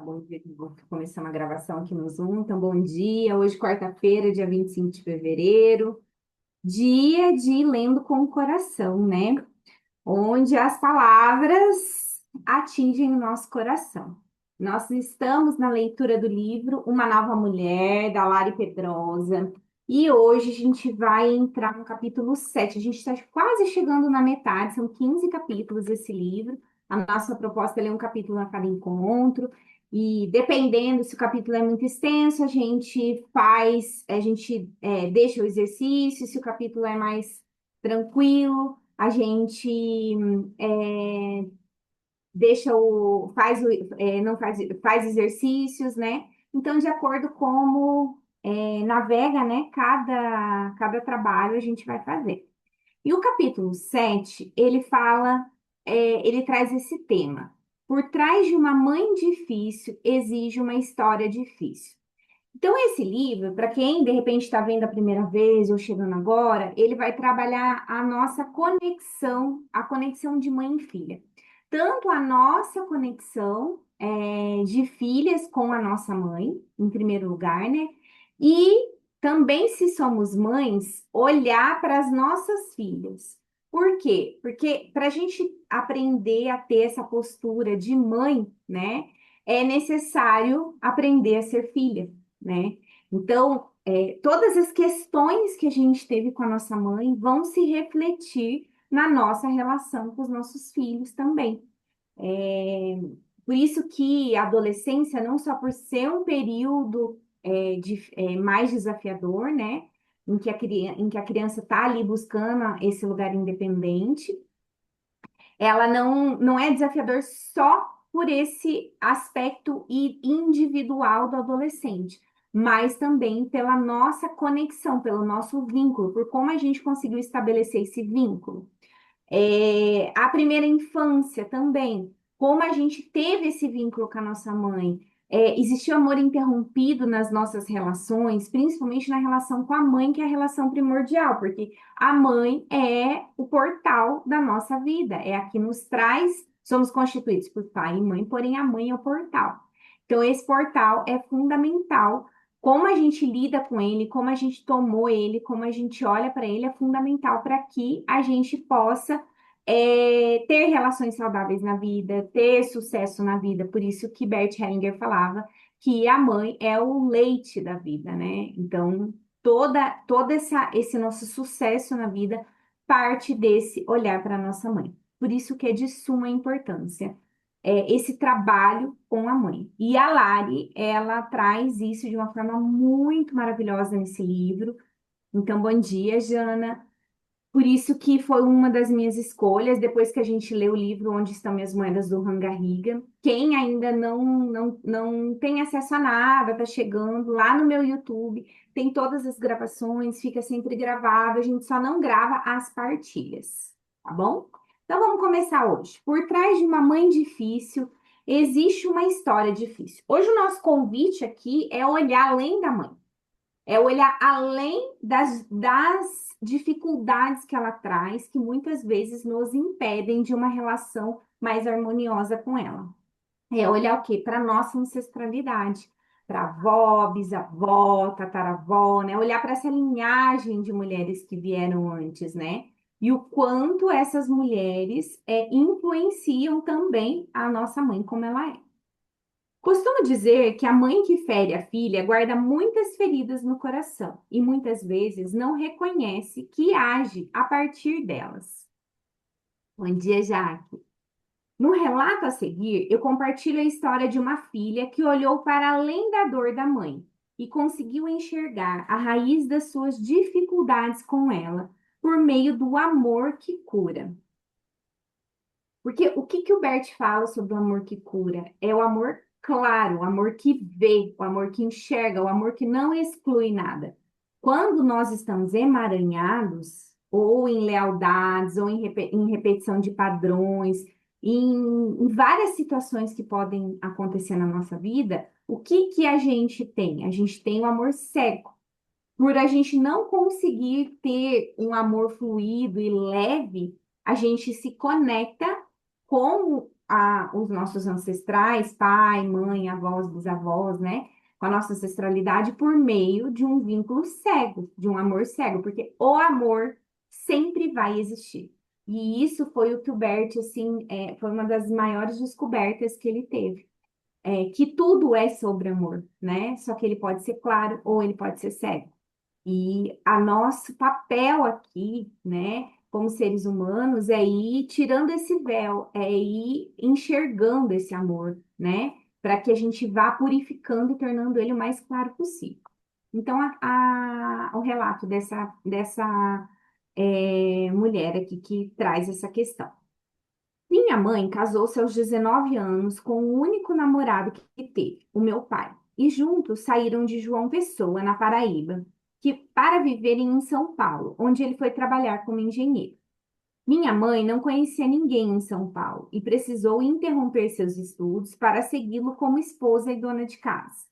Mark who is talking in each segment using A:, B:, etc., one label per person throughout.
A: Tá bom dia, vou começar uma gravação aqui no Zoom. Então, bom dia. Hoje, quarta-feira, dia 25 de fevereiro, dia de Lendo com o Coração, né? Onde as palavras atingem o nosso coração. Nós estamos na leitura do livro Uma Nova Mulher, da Lari Pedrosa, e hoje a gente vai entrar no capítulo 7. A gente está quase chegando na metade, são 15 capítulos esse livro. A nossa proposta é ler um capítulo a cada encontro, e dependendo se o capítulo é muito extenso, a gente deixa o exercício, se o capítulo é mais tranquilo, a gente é, não faz exercícios, né? Então, de acordo como navega, né? Cada trabalho a gente vai fazer. E o capítulo 7 ele traz esse tema. Por trás de uma mãe difícil, exige uma história difícil. Então, esse livro, para quem de repente está vendo a primeira vez ou chegando agora, ele vai trabalhar a nossa conexão, a conexão de mãe e filha. Tanto a nossa conexão de filhas com a nossa mãe, em primeiro lugar, né? E também, se somos mães, olhar para as nossas filhas. Por quê? Porque para a gente aprender a ter essa postura de mãe, né? É necessário aprender a ser filha, né? Então, todas as questões que a gente teve com a nossa mãe vão se refletir na nossa relação com os nossos filhos também. É, por isso que a adolescência, não só por ser um período mais desafiador, né? Em que a criança está ali buscando esse lugar independente, ela não é desafiador só por esse aspecto individual do adolescente, mas também pela nossa conexão, pelo nosso vínculo, por como a gente conseguiu estabelecer esse vínculo. A primeira infância também, como a gente teve esse vínculo com a nossa mãe. Existiu amor interrompido nas nossas relações, principalmente na relação com a mãe, que é a relação primordial, porque a mãe é o portal da nossa vida, é a que nos traz, somos constituídos por pai e mãe, porém a mãe é o portal. Então, esse portal é fundamental. Como a gente lida com ele, como a gente tomou ele, como a gente olha para ele, é fundamental para que a gente possa ter relações saudáveis na vida, ter sucesso na vida. Por isso que Bert Hellinger falava que a mãe é o leite da vida, né? Então, esse nosso sucesso na vida parte desse olhar para a nossa mãe. Por isso que é de suma importância esse trabalho com a mãe. E a Lari, ela traz isso de uma forma muito maravilhosa nesse livro. Então, bom dia, Jana. Por isso que foi uma das minhas escolhas, depois que a gente lê o livro Onde Estão Minhas Moedas, do Han Garriga. Quem ainda não tem acesso a nada, tá chegando lá no meu YouTube, tem todas as gravações, fica sempre gravado, a gente só não grava as partilhas, tá bom? Então vamos começar hoje. Por trás de uma mãe difícil, existe uma história difícil. Hoje o nosso convite aqui é olhar além da mãe. É olhar além das dificuldades que ela traz, que muitas vezes nos impedem de uma relação mais harmoniosa com ela. É olhar o quê? Para a nossa ancestralidade, para avó, bisavó, tataravó, né? Olhar para essa linhagem de mulheres que vieram antes, né? E o quanto essas mulheres influenciam também a nossa mãe como ela é. Costumo dizer que a mãe que fere a filha guarda muitas feridas no coração e muitas vezes não reconhece que age a partir delas. Bom dia, Jaque. No relato a seguir, eu compartilho a história de uma filha que olhou para além da dor da mãe e conseguiu enxergar a raiz das suas dificuldades com ela por meio do amor que cura. Porque o que que o Bert fala sobre o amor que cura? É o amor claro, o amor que vê, o amor que enxerga, o amor que não exclui nada. Quando nós estamos emaranhados, ou em lealdades, ou em repetição de padrões, em várias situações que podem acontecer na nossa vida, o que que a gente tem? A gente tem o amor cego. Por a gente não conseguir ter um amor fluido e leve, a gente se conecta com os nossos ancestrais, pai, mãe, avós, bisavós, né? Com a nossa ancestralidade por meio de um vínculo cego, de um amor cego, porque o amor sempre vai existir. E isso foi o que o Bert, assim, foi uma das maiores descobertas que ele teve. Que tudo é sobre amor, né? Só que ele pode ser claro ou ele pode ser cego. E a nosso papel aqui, né, como seres humanos, é ir tirando esse véu, é ir enxergando esse amor, né, para que a gente vá purificando e tornando ele o mais claro possível. Então, o relato dessa mulher aqui que traz essa questão. Minha mãe casou-se aos 19 anos com o único namorado que teve, o meu pai, e juntos saíram de João Pessoa, na Paraíba, para viverem em São Paulo, onde ele foi trabalhar como engenheiro. Minha mãe não conhecia ninguém em São Paulo e precisou interromper seus estudos para segui-lo como esposa e dona de casa.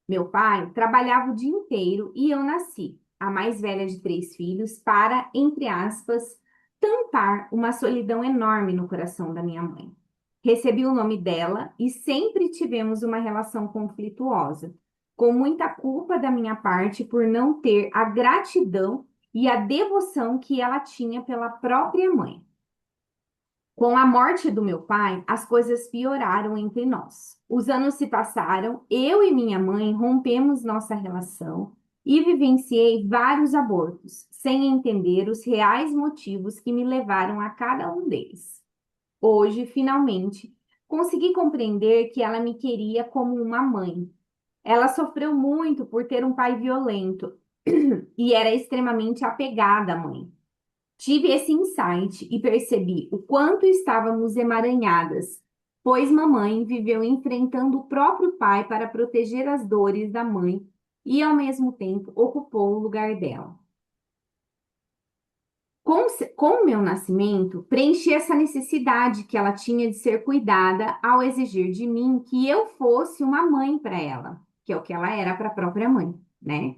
A: Meu pai trabalhava o dia inteiro e eu nasci, a mais velha de três filhos, para, entre aspas, tampar uma solidão enorme no coração da minha mãe. Recebi o nome dela e sempre tivemos uma relação conflituosa, com muita culpa da minha parte por não ter a gratidão e a devoção que ela tinha pela própria mãe. Com a morte do meu pai, as coisas pioraram entre nós. Os anos se passaram, eu e minha mãe rompemos nossa relação e vivenciei vários abortos, sem entender os reais motivos que me levaram a cada um deles. Hoje, finalmente, consegui compreender que ela me queria como uma mãe. Ela sofreu muito por ter um pai violento e era extremamente apegada à mãe. Tive esse insight e percebi o quanto estávamos emaranhadas, pois mamãe viveu enfrentando o próprio pai para proteger as dores da mãe e, ao mesmo tempo, ocupou o lugar dela. Com o meu nascimento, preenchi essa necessidade que ela tinha de ser cuidada ao exigir de mim que eu fosse uma mãe para ela, que é o que ela era para a própria mãe, né?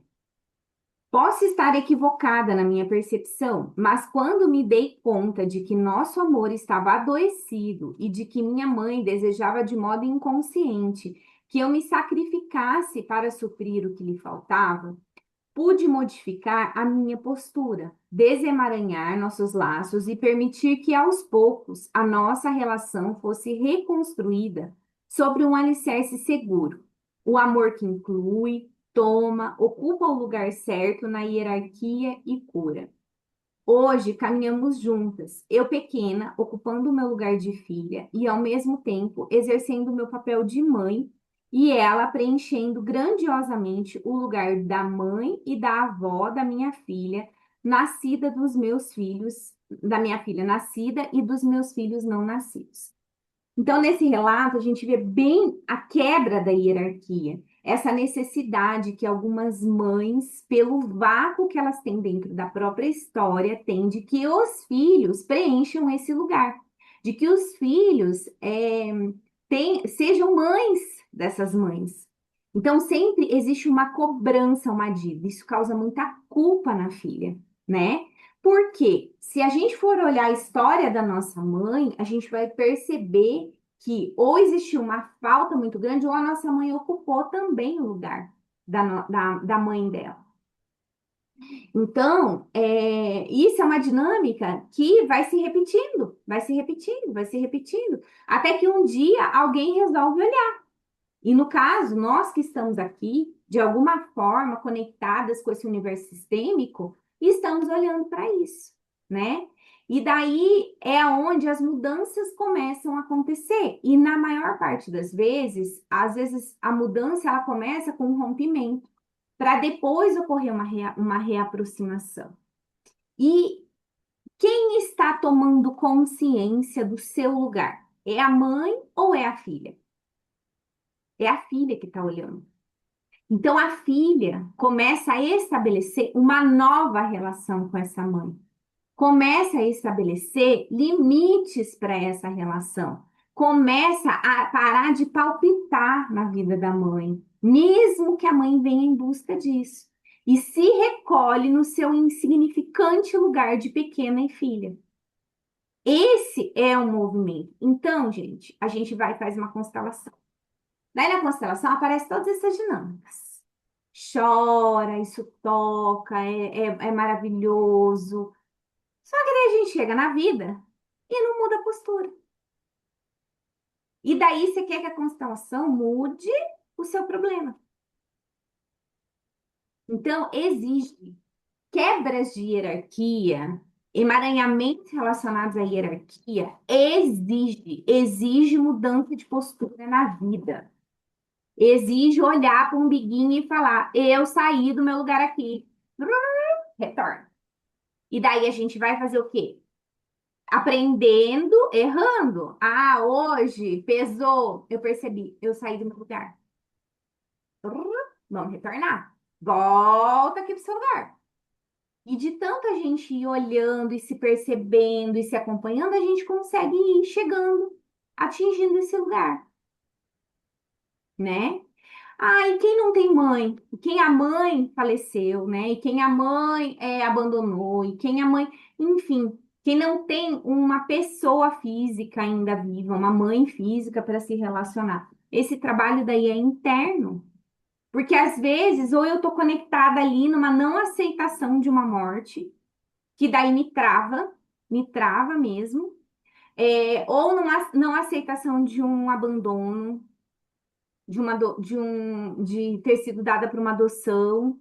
A: Posso estar equivocada na minha percepção, mas quando me dei conta de que nosso amor estava adoecido e de que minha mãe desejava de modo inconsciente que eu me sacrificasse para suprir o que lhe faltava, pude modificar a minha postura, desemaranhar nossos laços e permitir que aos poucos a nossa relação fosse reconstruída sobre um alicerce seguro. O amor que inclui, toma, ocupa o lugar certo na hierarquia e cura. Hoje caminhamos juntas, eu pequena, ocupando o meu lugar de filha e, ao mesmo tempo, exercendo o meu papel de mãe, e ela preenchendo grandiosamente o lugar da mãe e da avó da minha filha, nascida dos meus filhos, da minha filha nascida e dos meus filhos não nascidos. Então, nesse relato, a gente vê bem a quebra da hierarquia, essa necessidade que algumas mães, pelo vácuo que elas têm dentro da própria história, têm de que os filhos preencham esse lugar, de que os filhos sejam mães dessas mães. Então, sempre existe uma cobrança, uma dívida. Isso causa muita culpa na filha, né? Porque se a gente for olhar a história da nossa mãe, a gente vai perceber que ou existiu uma falta muito grande, ou a nossa mãe ocupou também o lugar da mãe dela. Então, isso é uma dinâmica que vai se repetindo, vai se repetindo, vai se repetindo, até que um dia alguém resolve olhar. E no caso, nós que estamos aqui, de alguma forma conectadas com esse universo sistêmico, estamos olhando para isso, né? E daí é onde as mudanças começam a acontecer. E na maior parte das vezes, às vezes a mudança ela começa com um rompimento, para depois ocorrer uma reaproximação. E quem está tomando consciência do seu lugar? É a mãe ou é a filha? É a filha que está olhando. Então, a filha começa a estabelecer uma nova relação com essa mãe. Começa a estabelecer limites para essa relação. Começa a parar de palpitar na vida da mãe, mesmo que a mãe venha em busca disso. E se recolhe no seu insignificante lugar de pequena e filha. Esse é um movimento. Então, gente, a gente vai e faz uma constelação. Daí na constelação aparecem todas essas dinâmicas. Chora, isso toca, é maravilhoso. Só que daí a gente chega na vida e não muda a postura. E daí você quer que a constelação mude o seu problema. Então, exige quebras de hierarquia, emaranhamentos relacionados à hierarquia, exige mudança de postura na vida. Exige olhar para o umbiguinho e falar: eu saí do meu lugar aqui. Retorna. E daí a gente vai fazer o quê? Aprendendo, errando. Ah, hoje pesou. Eu percebi, eu saí do meu lugar. Vamos retornar. Volta aqui para o seu lugar. E de tanta gente ir olhando e se percebendo e se acompanhando, a gente consegue ir chegando, atingindo esse lugar, né? Ah, e quem não tem mãe? E quem a mãe faleceu, né? E quem a mãe abandonou? E quem a mãe, enfim, quem não tem uma pessoa física ainda viva, uma mãe física para se relacionar. Esse trabalho daí é interno, porque às vezes ou eu tô conectada ali numa não aceitação de uma morte, que daí me trava mesmo, ou numa não aceitação de um abandono de ter sido dada para uma adoção.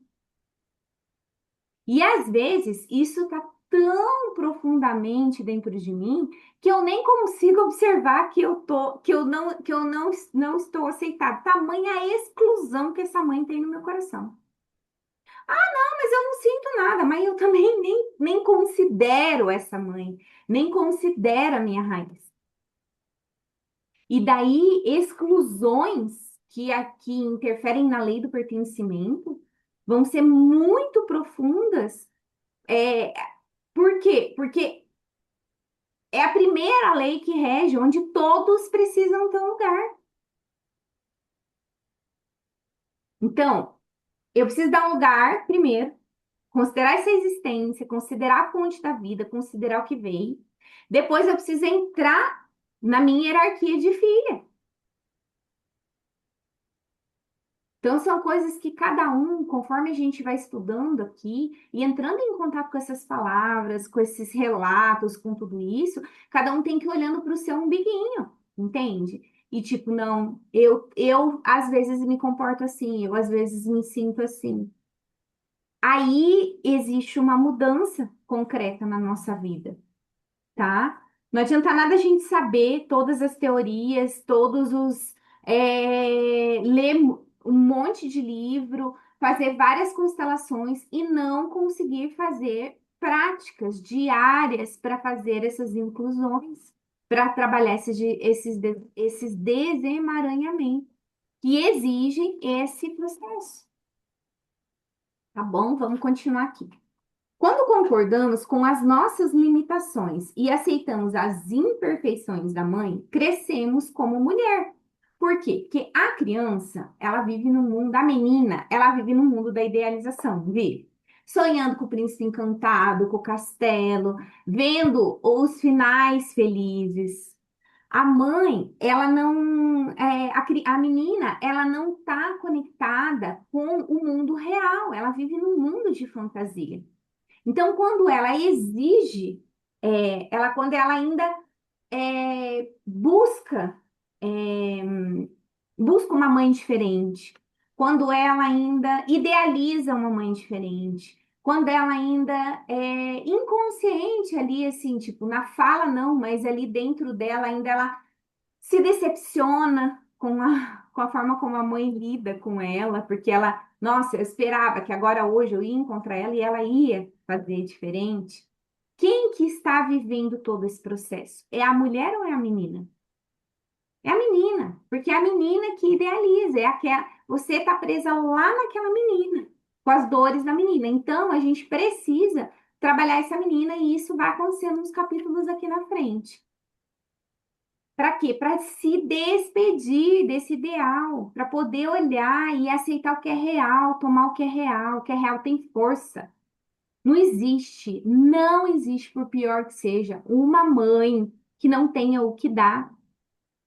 A: E às vezes isso está tão profundamente dentro de mim que eu nem consigo observar que eu não estou aceitada. Tamanha exclusão que essa mãe tem no meu coração. Ah, mas eu não sinto nada, mas eu também nem considero essa mãe, nem considero a minha raiz. E daí, exclusões que aqui interferem na lei do pertencimento vão ser muito profundas. É, por quê? Porque é a primeira lei que rege, onde todos precisam ter um lugar. Então, eu preciso dar um lugar primeiro, considerar essa existência, considerar a fonte da vida, considerar o que veio. Depois eu preciso entrar na minha hierarquia de filha. Então, são coisas que cada um, conforme a gente vai estudando aqui e entrando em contato com essas palavras, com esses relatos, com tudo isso, cada um tem que ir olhando para o seu umbiguinho, entende? E tipo, não, eu às vezes me comporto assim, eu às vezes me sinto assim. Aí existe uma mudança concreta na nossa vida, tá? Não adianta nada a gente saber todas as teorias, ler um monte de livro, fazer várias constelações e não conseguir fazer práticas diárias para fazer essas inclusões, para trabalhar esses desemaranhamentos que exigem esse processo, tá bom? Vamos continuar aqui. Quando concordamos com as nossas limitações e aceitamos as imperfeições da mãe, crescemos como mulher. Por quê? Porque a criança, ela vive no mundo, a menina, ela vive no mundo da idealização, vive? Sonhando com o príncipe encantado, com o castelo, vendo os finais felizes. A mãe, ela não, a menina, ela não está conectada com o mundo real, ela vive num mundo de fantasia. Então, quando ela exige, quando ela ainda busca, é, busca uma mãe diferente, quando ela ainda idealiza uma mãe diferente, quando ela ainda é inconsciente ali, assim, tipo, na fala não, mas ali dentro dela ainda ela se decepciona com a forma como a mãe lida com ela, porque ela, nossa, eu esperava que agora hoje eu ia encontrar ela e ela ia fazer diferente. Quem que está vivendo todo esse processo? É a mulher ou é a menina? É a menina, porque é a menina que idealiza, é aquela, você está presa lá naquela menina, com as dores da menina. Então, a gente precisa trabalhar essa menina e isso vai acontecer nos capítulos aqui na frente. Para quê? Para se despedir desse ideal, para poder olhar e aceitar o que é real, tomar o que é real tem força. não existe, por pior que seja, uma mãe que não tenha o que dar.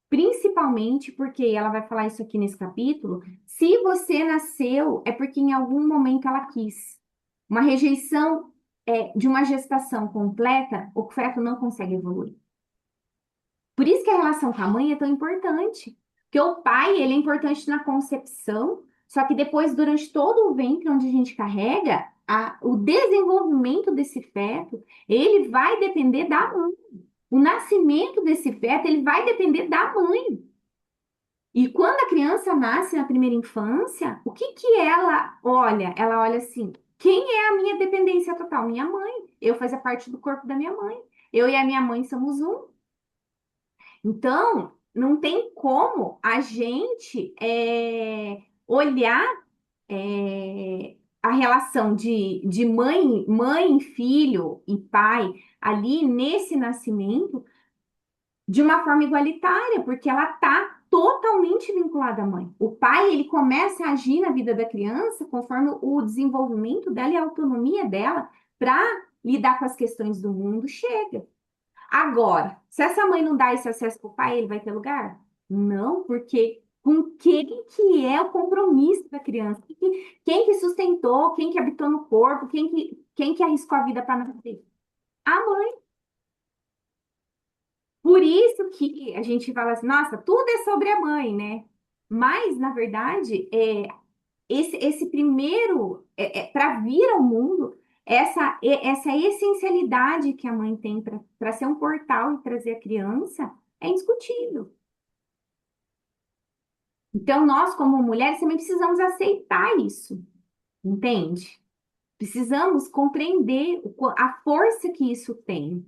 A: Principalmente porque ela vai falar isso aqui nesse capítulo. Se você nasceu, é porque em algum momento ela quis. Uma rejeição de uma gestação completa, o feto não consegue evoluir. Por isso que a relação com a mãe é tão importante. Porque o pai, ele é importante na concepção, só que depois, durante todo o ventre onde a gente carrega, o desenvolvimento desse feto, ele vai depender da mãe. O nascimento desse feto, ele vai depender da mãe. E quando a criança nasce na primeira infância, o que que ela olha? Ela olha assim: quem é a minha dependência total? Minha mãe. Eu fazia parte do corpo da minha mãe. Eu e a minha mãe somos um. Então, não tem como a gente olhar a relação de mãe, filho e pai ali nesse nascimento de uma forma igualitária, porque ela está totalmente vinculada à mãe. O pai, ele começa a agir na vida da criança conforme o desenvolvimento dela e a autonomia dela para lidar com as questões do mundo chega. Agora, se essa mãe não dá esse acesso para o pai, ele vai ter lugar? Não, porque com quem que é o compromisso da criança? Quem que sustentou, quem que habitou no corpo, quem que arriscou a vida para nascer? A mãe. Por isso que a gente fala assim, nossa, tudo é sobre a mãe, né? Mas, na verdade, esse primeiro, para vir ao mundo, essa essencialidade que a mãe tem para ser um portal e trazer a criança, é indiscutível. Então, nós, como mulheres, também precisamos aceitar isso, entende? Precisamos compreender a força que isso tem,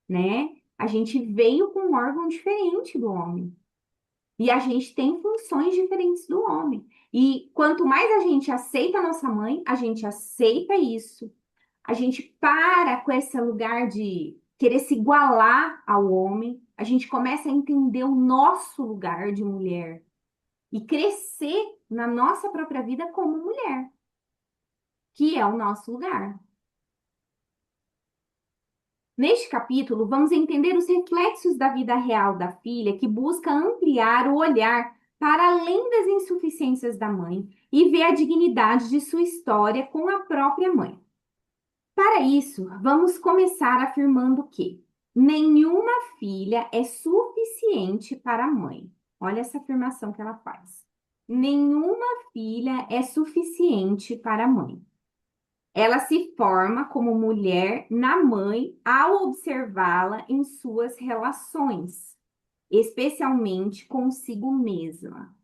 A: né? A gente veio com um órgão diferente do homem. E a gente tem funções diferentes do homem. E quanto mais a gente aceita a nossa mãe, a gente aceita isso, a gente para com esse lugar de querer se igualar ao homem, a gente começa a entender o nosso lugar de mulher e crescer na nossa própria vida como mulher, que é o nosso lugar. Neste capítulo, vamos entender os reflexos da vida real da filha que busca ampliar o olhar para além das insuficiências da mãe e ver a dignidade de sua história com a própria mãe. Para isso, vamos começar afirmando que nenhuma filha é suficiente para a mãe. Olha essa afirmação que ela faz. Nenhuma filha é suficiente para a mãe. Ela se forma como mulher na mãe ao observá-la em suas relações, especialmente consigo mesma.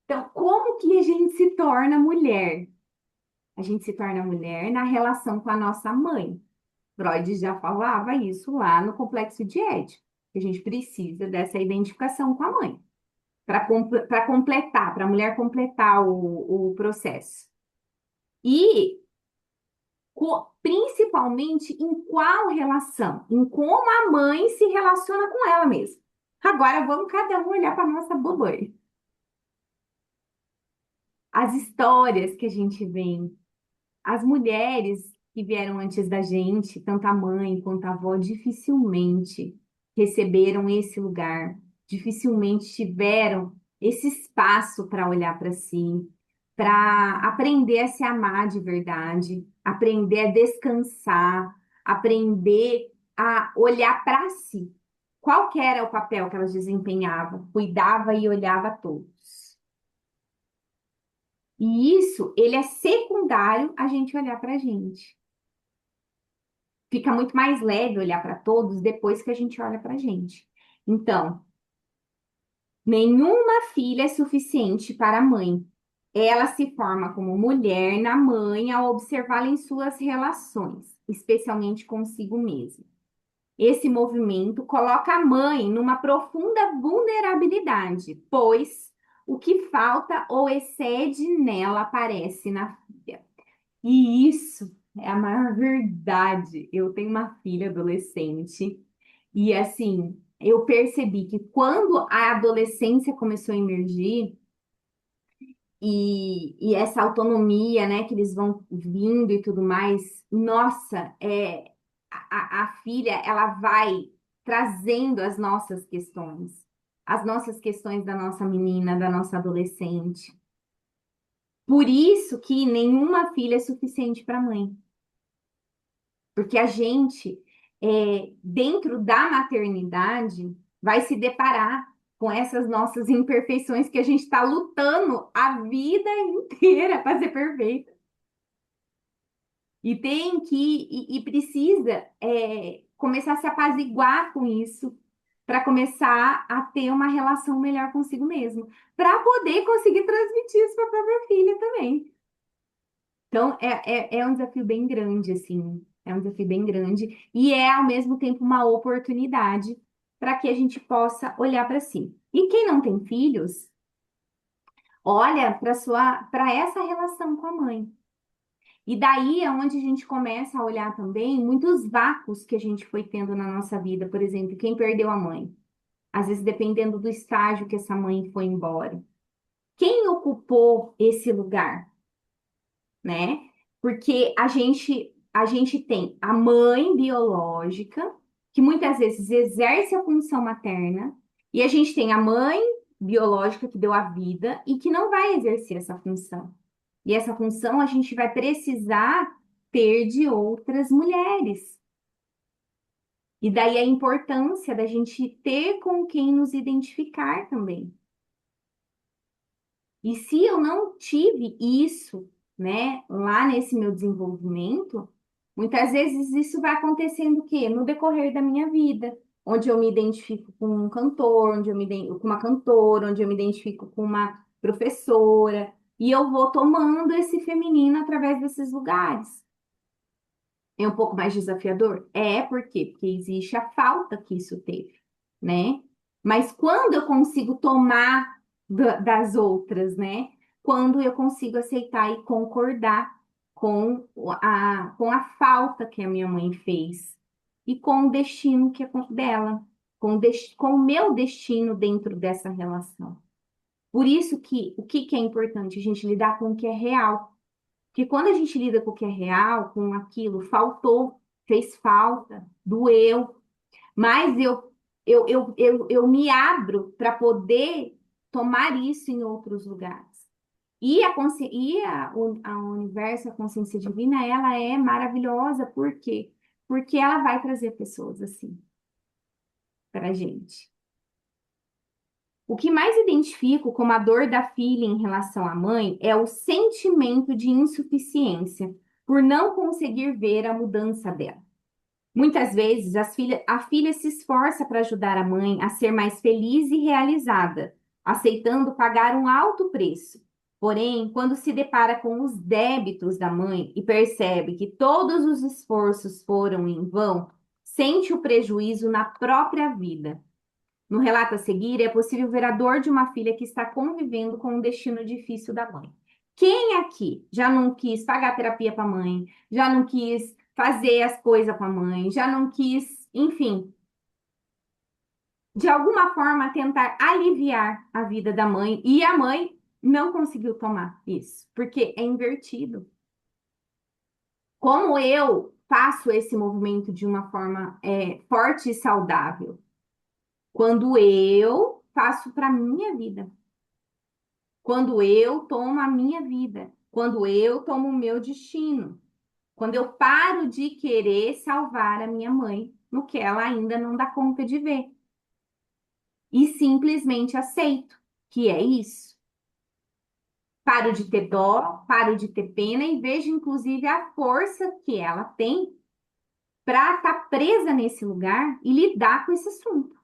A: Então, como que a gente se torna mulher? A gente se torna mulher na relação com a nossa mãe. Freud já falava isso lá no Complexo de Édipo, que a gente precisa dessa identificação com a mãe, para completar, para a mulher completar o processo. E principalmente em qual relação, em como a mãe se relaciona com ela mesma. Agora vamos cada um olhar para a nossa babãe. As histórias que a gente vê, as mulheres que vieram antes da gente, tanto a mãe quanto a avó, dificilmente receberam esse lugar, dificilmente tiveram esse espaço para olhar para si, para aprender a se amar de verdade, aprender a descansar, aprender a olhar para si. Qual que era o papel que elas desempenhavam? Cuidava e olhava a todos. E isso, ele é secundário a gente olhar para a gente. Fica muito mais leve olhar para todos depois que a gente olha para a gente. Então, nenhuma filha é suficiente para a mãe. Ela se forma como mulher na mãe ao observá-la em suas relações, especialmente consigo mesma. Esse movimento coloca a mãe numa profunda vulnerabilidade, pois o que falta ou excede nela aparece na filha. E isso é a maior verdade. Eu tenho uma filha adolescente e assim, eu percebi que quando a adolescência começou a emergir, e essa autonomia, né, que eles vão vindo e tudo mais, nossa, a filha, ela vai trazendo as nossas questões da nossa menina, da nossa adolescente. Por isso que nenhuma filha é suficiente para a mãe, porque a gente, dentro da maternidade, vai se deparar com essas nossas imperfeições que a gente está lutando a vida inteira para ser perfeita. E tem que, e precisa começar a se apaziguar com isso, para começar a ter uma relação melhor consigo mesmo, para poder conseguir transmitir isso para a própria filha também. Então, é um desafio bem grande, assim, é um desafio bem grande, e é, ao mesmo tempo, uma oportunidade para que a gente possa olhar para si. E quem não tem filhos, olha para essa relação com a mãe. E daí é onde a gente começa a olhar também muitos vácuos que a gente foi tendo na nossa vida. Por exemplo, quem perdeu a mãe. Às vezes, dependendo do estágio que essa mãe foi embora. Quem ocupou esse lugar, né? Porque a gente tem a mãe biológica, que muitas vezes exerce a função materna, e a gente tem a mãe biológica que deu a vida e que não vai exercer essa função. E essa função a gente vai precisar ter de outras mulheres. E daí a importância da gente ter com quem nos identificar também. E se eu não tive isso, né, lá nesse meu desenvolvimento, muitas vezes isso vai acontecendo o quê? No decorrer da minha vida, onde eu me identifico com um cantor, com uma cantora, onde eu me identifico com uma professora, e eu vou tomando esse feminino através desses lugares. É um pouco mais desafiador? Por quê? Porque existe a falta que isso teve, né? Mas quando eu consigo tomar das outras, né? Quando eu consigo aceitar e concordar com a falta que a minha mãe fez e com o destino que é dela, com o meu destino dentro dessa relação. Por isso que o que que é importante? A gente lidar com o que é real. Porque quando a gente lida com o que é real, com aquilo, faltou, fez falta, doeu, mas eu me abro para poder tomar isso em outros lugares. E a universo, a consciência divina, ela é maravilhosa, por quê? Porque ela vai trazer pessoas assim para a gente. O que mais identifico como a dor da filha em relação à mãe é o sentimento de insuficiência, por não conseguir ver a mudança dela. Muitas vezes a filha se esforça para ajudar a mãe a ser mais feliz e realizada, aceitando pagar um alto preço. Porém, quando se depara com os débitos da mãe e percebe que todos os esforços foram em vão, sente o prejuízo na própria vida. No relato a seguir, é possível ver a dor de uma filha que está convivendo com um destino difícil da mãe. Quem aqui já não quis pagar terapia para a mãe, já não quis fazer as coisas para a mãe, já não quis, enfim, de alguma forma tentar aliviar a vida da mãe e a mãe não conseguiu tomar isso, porque é invertido. Como eu faço esse movimento de uma forma forte e saudável? Quando eu faço para minha vida. Quando eu tomo a minha vida, quando eu tomo o meu destino, quando eu paro de querer salvar a minha mãe no que ela ainda não dá conta de ver e simplesmente aceito que é isso. Paro de ter dó, paro de ter pena e vejo inclusive a força que ela tem para estar presa nesse lugar e lidar com esse assunto.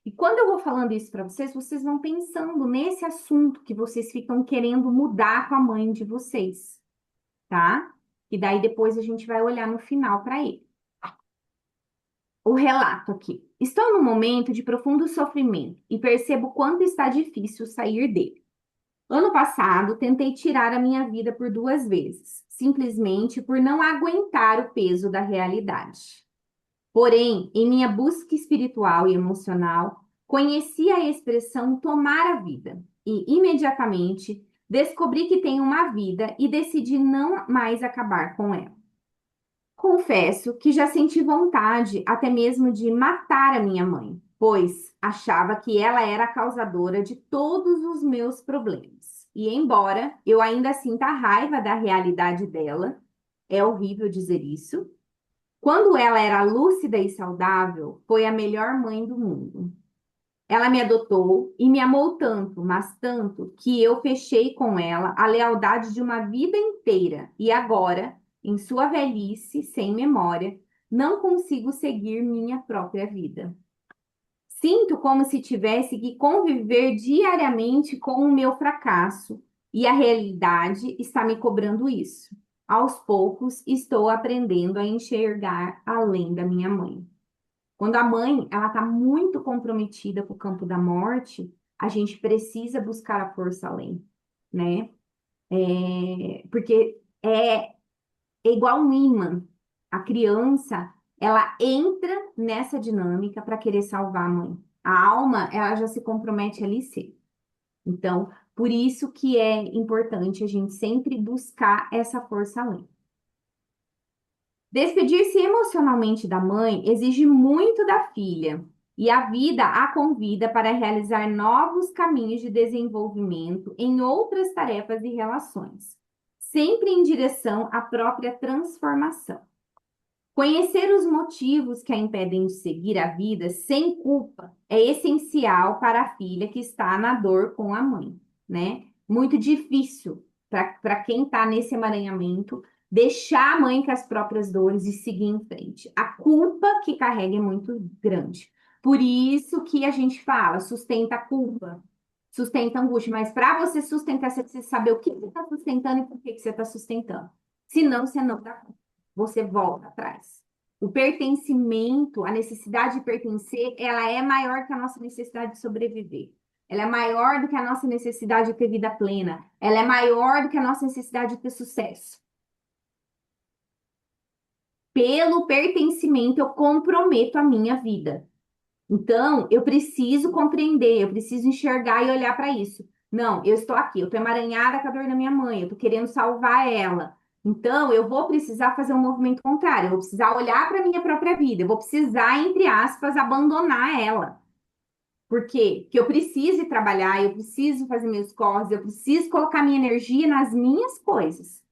A: E quando eu vou falando isso para vocês, vocês vão pensando nesse assunto que vocês ficam querendo mudar com a mãe de vocês, tá? E daí depois a gente vai olhar no final para ele. O relato aqui. Estou num momento de profundo sofrimento e percebo quanto está difícil sair dele. Ano passado, tentei tirar a minha vida por 2 vezes, simplesmente por não aguentar o peso da realidade. Porém, em minha busca espiritual e emocional, conheci a expressão tomar a vida imediatamente, descobri que tenho uma vida e decidi não mais acabar com ela. Confesso que já senti vontade até mesmo de matar a minha mãe, pois achava que ela era a causadora de todos os meus problemas. E embora eu ainda sinta raiva da realidade dela, é horrível dizer isso. Quando ela era lúcida e saudável, foi a melhor mãe do mundo. Ela me adotou e me amou tanto, mas tanto, que eu fechei com ela a lealdade de uma vida inteira. E agora, em sua velhice, sem memória, não consigo seguir minha própria vida. Sinto como se tivesse que conviver diariamente com o meu fracasso, e a realidade está me cobrando isso. Aos poucos, estou aprendendo a enxergar além da minha mãe. Quando a mãe, ela está muito comprometida com o campo da morte, a gente precisa buscar a força além, né? Porque é igual um imã. A criança, ela entra nessa dinâmica para querer salvar a mãe. A alma, ela já se compromete ali cedo. Então, por isso que é importante a gente sempre buscar essa força além. Despedir-se emocionalmente da mãe exige muito da filha, e a vida a convida para realizar novos caminhos de desenvolvimento em outras tarefas e relações, sempre em direção à própria transformação. Conhecer os motivos que a impedem de seguir a vida sem culpa é essencial para a filha que está na dor com a mãe, né? Muito difícil para quem está nesse emaranhamento deixar a mãe com as próprias dores e seguir em frente. A culpa que carrega é muito grande. Por isso que a gente fala, sustenta a culpa, sustenta a angústia, mas para você sustentar, você precisa saber o que você está sustentando e por que você está sustentando. Senão, você não dá conta, você volta atrás. O pertencimento, a necessidade de pertencer, ela é maior que a nossa necessidade de sobreviver. Ela é maior do que a nossa necessidade de ter vida plena. Ela é maior do que a nossa necessidade de ter sucesso. Pelo pertencimento, eu comprometo a minha vida. Então, eu preciso compreender, eu preciso enxergar e olhar para isso. Não, eu estou aqui, eu estou emaranhada com a dor da minha mãe, eu estou querendo salvar ela. Então, eu vou precisar fazer um movimento contrário, eu vou precisar olhar para a minha própria vida, eu vou precisar, entre aspas, abandonar ela. Por quê? Porque eu preciso ir trabalhar, eu preciso fazer meus corres, eu preciso colocar minha energia nas minhas coisas.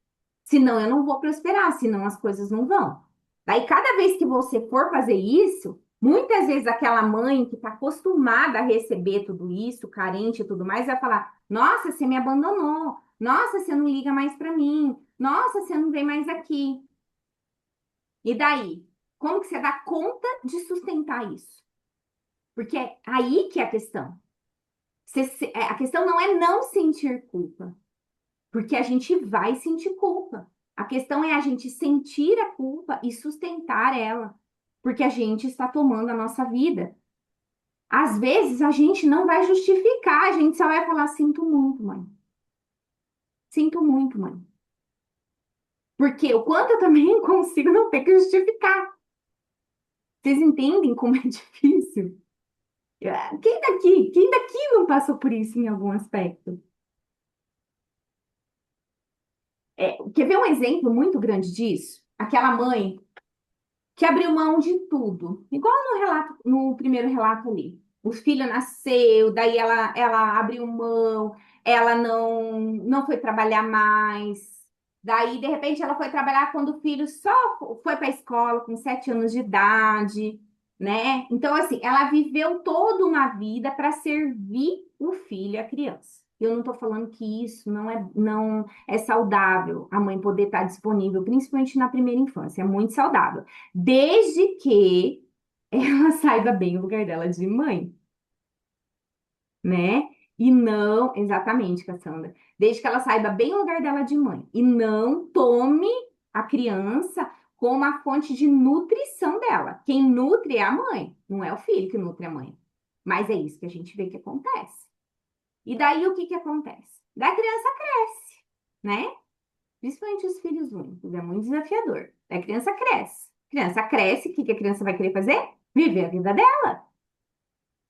A: Senão eu não vou prosperar, senão as coisas não vão. Daí, cada vez que você for fazer isso, muitas vezes aquela mãe que está acostumada a receber tudo isso, carente e tudo mais, vai falar: Nossa, você me abandonou. Nossa, você não liga mais para mim. Nossa, você não vem mais aqui. E daí? Como que você dá conta de sustentar isso? Porque é aí que é a questão. A questão não é não sentir culpa. Porque a gente vai sentir culpa. A questão é a gente sentir a culpa e sustentar ela, porque a gente está tomando a nossa vida. Às vezes a gente não vai justificar, a gente só vai falar: sinto muito, mãe. Sinto muito, mãe. Porque o quanto eu também consigo não ter que justificar. Vocês entendem como é difícil? Quem daqui não passou por isso em algum aspecto? Quer ver um exemplo muito grande disso? Aquela mãe que abriu mão de tudo. Igual no relato, no primeiro relato ali. O filho nasceu, daí ela abriu mão, ela não foi trabalhar mais. Daí, de repente, ela foi trabalhar quando o filho só foi para a escola com 7 anos de idade, né? Então, assim, ela viveu toda uma vida para servir o filho, a criança. Eu não estou falando que isso não é saudável, a mãe poder estar disponível, principalmente na primeira infância, é muito saudável. Desde que ela saiba bem o lugar dela de mãe, né? E não, exatamente, Cassandra. Desde que ela saiba bem o lugar dela de mãe. E não tome a criança como a fonte de nutrição dela. Quem nutre é a mãe, não é o filho que nutre a mãe. Mas é isso que a gente vê que acontece. E daí o que que acontece? Da criança cresce, né? Principalmente os filhos únicos, é muito desafiador. A criança cresce. Criança cresce, o que que a criança vai querer fazer? Viver a vida dela.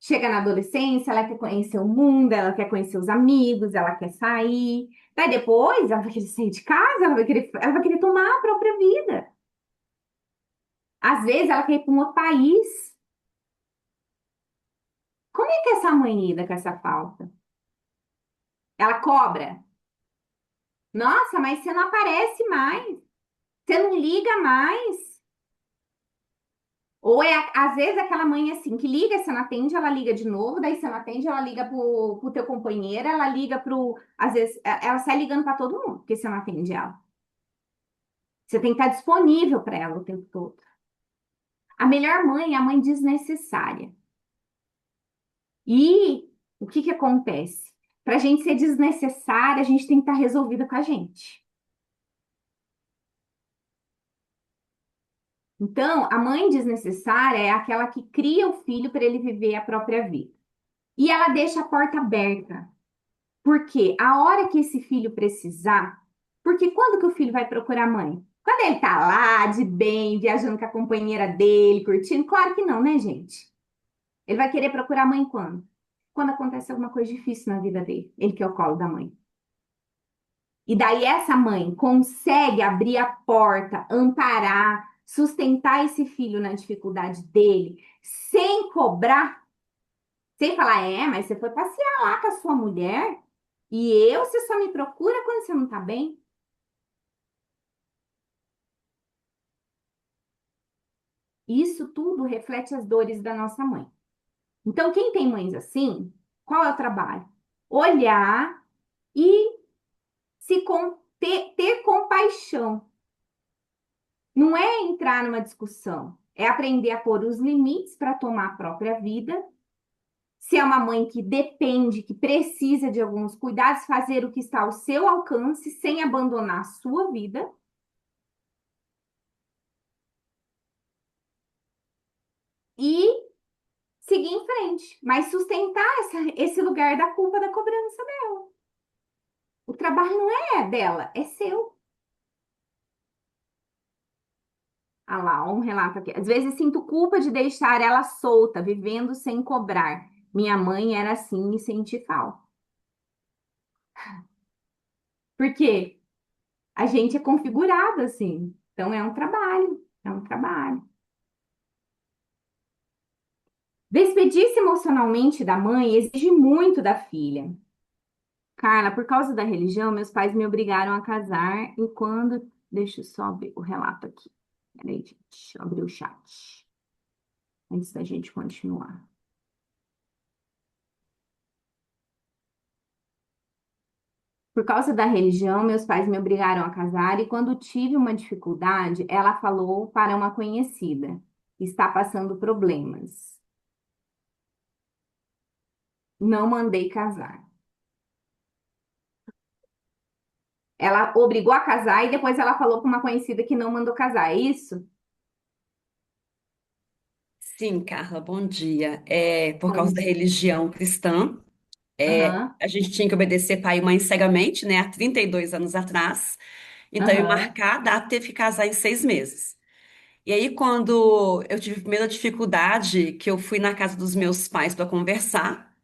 A: Chega na adolescência, ela quer conhecer o mundo, ela quer conhecer os amigos, ela quer sair. Daí depois ela vai querer sair de casa, ela vai querer tomar a própria vida. Às vezes ela quer ir para um outro país. Como é que essa mãe lida com essa falta? Ela cobra. Nossa, mas você não aparece mais. Você não liga mais. Ou às vezes, aquela mãe assim, que liga, você não atende, ela liga de novo, daí você não atende, ela liga pro teu companheiro, ela liga pro. Às vezes, ela sai ligando para todo mundo, porque você não atende ela. Você tem que estar disponível para ela o tempo todo. A melhor mãe é a mãe desnecessária. E o que que acontece? Para a gente ser desnecessária, a gente tem que estar resolvida com a gente. Então, a mãe desnecessária é aquela que cria o filho para ele viver a própria vida. E ela deixa a porta aberta. Porque a hora que esse filho precisar, porque quando que o filho vai procurar a mãe? Quando ele tá lá, de bem, viajando com a companheira dele, curtindo? Claro que não, né, gente? Ele vai querer procurar a mãe quando? Quando acontece alguma coisa difícil na vida dele. Ele quer o colo da mãe. E daí essa mãe consegue abrir a porta, amparar, sustentar esse filho na dificuldade dele, sem cobrar, sem falar, mas você foi passear lá com a sua mulher e você só me procura quando você não tá bem. Isso tudo reflete as dores da nossa mãe. Então, quem tem mães assim, qual é o trabalho? Olhar e ter compaixão. Não é entrar numa discussão, é aprender a pôr os limites para tomar a própria vida. Se é uma mãe que depende, que precisa de alguns cuidados, fazer o que está ao seu alcance sem abandonar a sua vida e seguir em frente, mas sustentar esse lugar da culpa da cobrança dela. O trabalho não é dela, é seu. Ah lá, um relato aqui. Às vezes sinto culpa de deixar ela solta, vivendo sem cobrar. Minha mãe era assim e senti falta. Por quê? A gente é configurado assim. Então é um trabalho, é um trabalho. Despedir-se emocionalmente da mãe exige muito da filha. Carla, por causa da religião, meus pais me obrigaram a casar e quando. Deixa eu só ver o relato aqui. Peraí, gente. Deixa eu abrir o chat. Antes da gente continuar. Por causa da religião, meus pais me obrigaram a casar e quando tive uma dificuldade, ela falou para uma conhecida. Está passando problemas. Não mandei casar. Ela obrigou a casar e depois ela falou para uma conhecida que não mandou casar. É isso?
B: Sim, Carla, bom dia. Por
A: Bom
B: causa da
A: dia.
B: religião cristã,
A: Aham,
B: a gente tinha que obedecer pai e mãe cegamente, né, há 32 anos atrás. Então, eu
A: aham.
B: marcar a data, teve que casar em 6 meses. E aí, quando eu tive a primeira dificuldade, que eu fui na casa dos meus pais para conversar,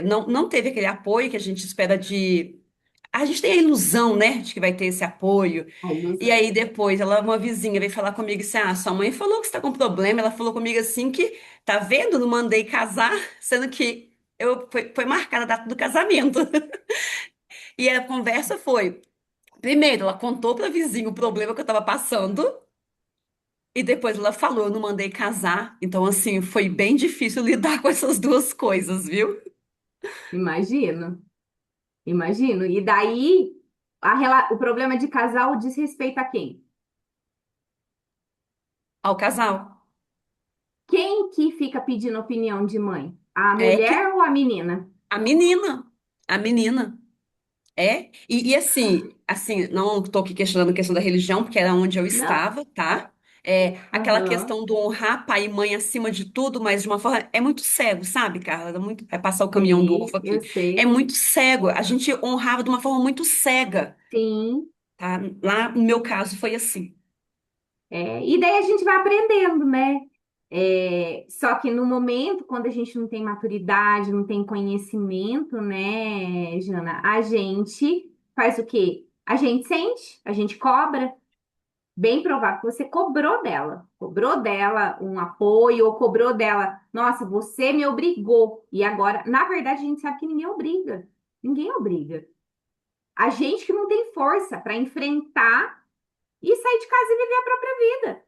B: não teve aquele apoio que a gente espera de. A gente tem a ilusão, né, de que vai ter esse apoio.
A: A
B: E
A: ilusão.
B: aí depois, uma vizinha veio falar comigo assim, sua mãe falou que você tá com problema. Ela falou comigo assim que, tá vendo, não mandei casar, sendo que foi marcada a data do casamento. E a conversa foi, primeiro, ela contou pra vizinha o problema que eu tava passando, e depois ela falou, eu não mandei casar. Então, assim, foi bem difícil lidar com essas duas coisas, viu?
A: Imagino, imagino. E daí, o problema de casal diz respeito a quem?
B: Ao casal.
A: Quem que fica pedindo opinião de mãe? A
B: É que
A: mulher ou a menina?
B: a menina, a menina. Assim, não estou aqui questionando a questão da religião, porque era onde eu
A: Não?
B: estava, tá? Aquela
A: Aham.
B: questão do honrar pai e mãe acima de tudo, mas de uma forma, é muito cego, sabe, Carla? Vai passar o caminhão do
A: Sei,
B: ovo
A: eu
B: aqui. É
A: sei.
B: muito cego. A gente honrava de uma forma muito cega,
A: Sim.
B: tá? Lá no meu caso foi assim.
A: E daí a gente vai aprendendo, né? Só que no momento, quando a gente não tem maturidade, não tem conhecimento, né, Jana, a gente faz o quê? A gente sente, a gente cobra. Bem provável que você cobrou dela um apoio, ou cobrou dela, nossa, você me obrigou. E agora, na verdade, a gente sabe que ninguém obriga. Ninguém obriga. A gente que não tem força para enfrentar e sair de casa e viver a própria vida.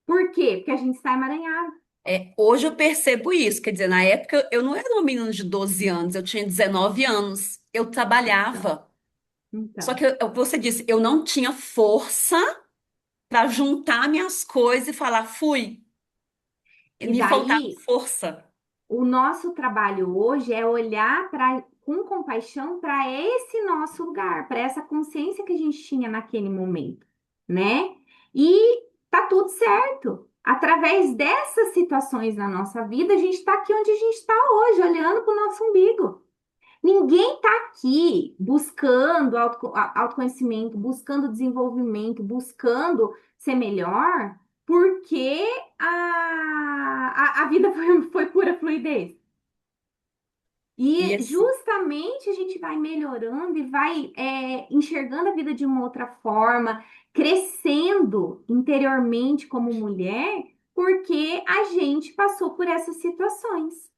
A: Por quê? Porque a gente está emaranhado.
B: Hoje eu percebo isso, quer dizer, na época eu não era uma menina de 12 anos, eu tinha 19 anos, eu
A: Então,
B: trabalhava. Só
A: então.
B: que você disse, eu não tinha força para juntar minhas coisas e falar, fui.
A: E
B: Me faltava
A: daí,
B: força.
A: o nosso trabalho hoje é olhar com compaixão para esse nosso lugar, para essa consciência que a gente tinha naquele momento, né? E tá tudo certo. Através dessas situações na nossa vida, a gente está aqui onde a gente está hoje, olhando para o nosso umbigo. Ninguém está aqui buscando autoconhecimento, buscando desenvolvimento, buscando ser melhor, porque a vida foi pura fluidez.
B: E
A: E
B: assim,
A: justamente a gente vai melhorando e vai enxergando a vida de uma outra forma, crescendo interiormente como mulher, porque a gente passou por essas situações.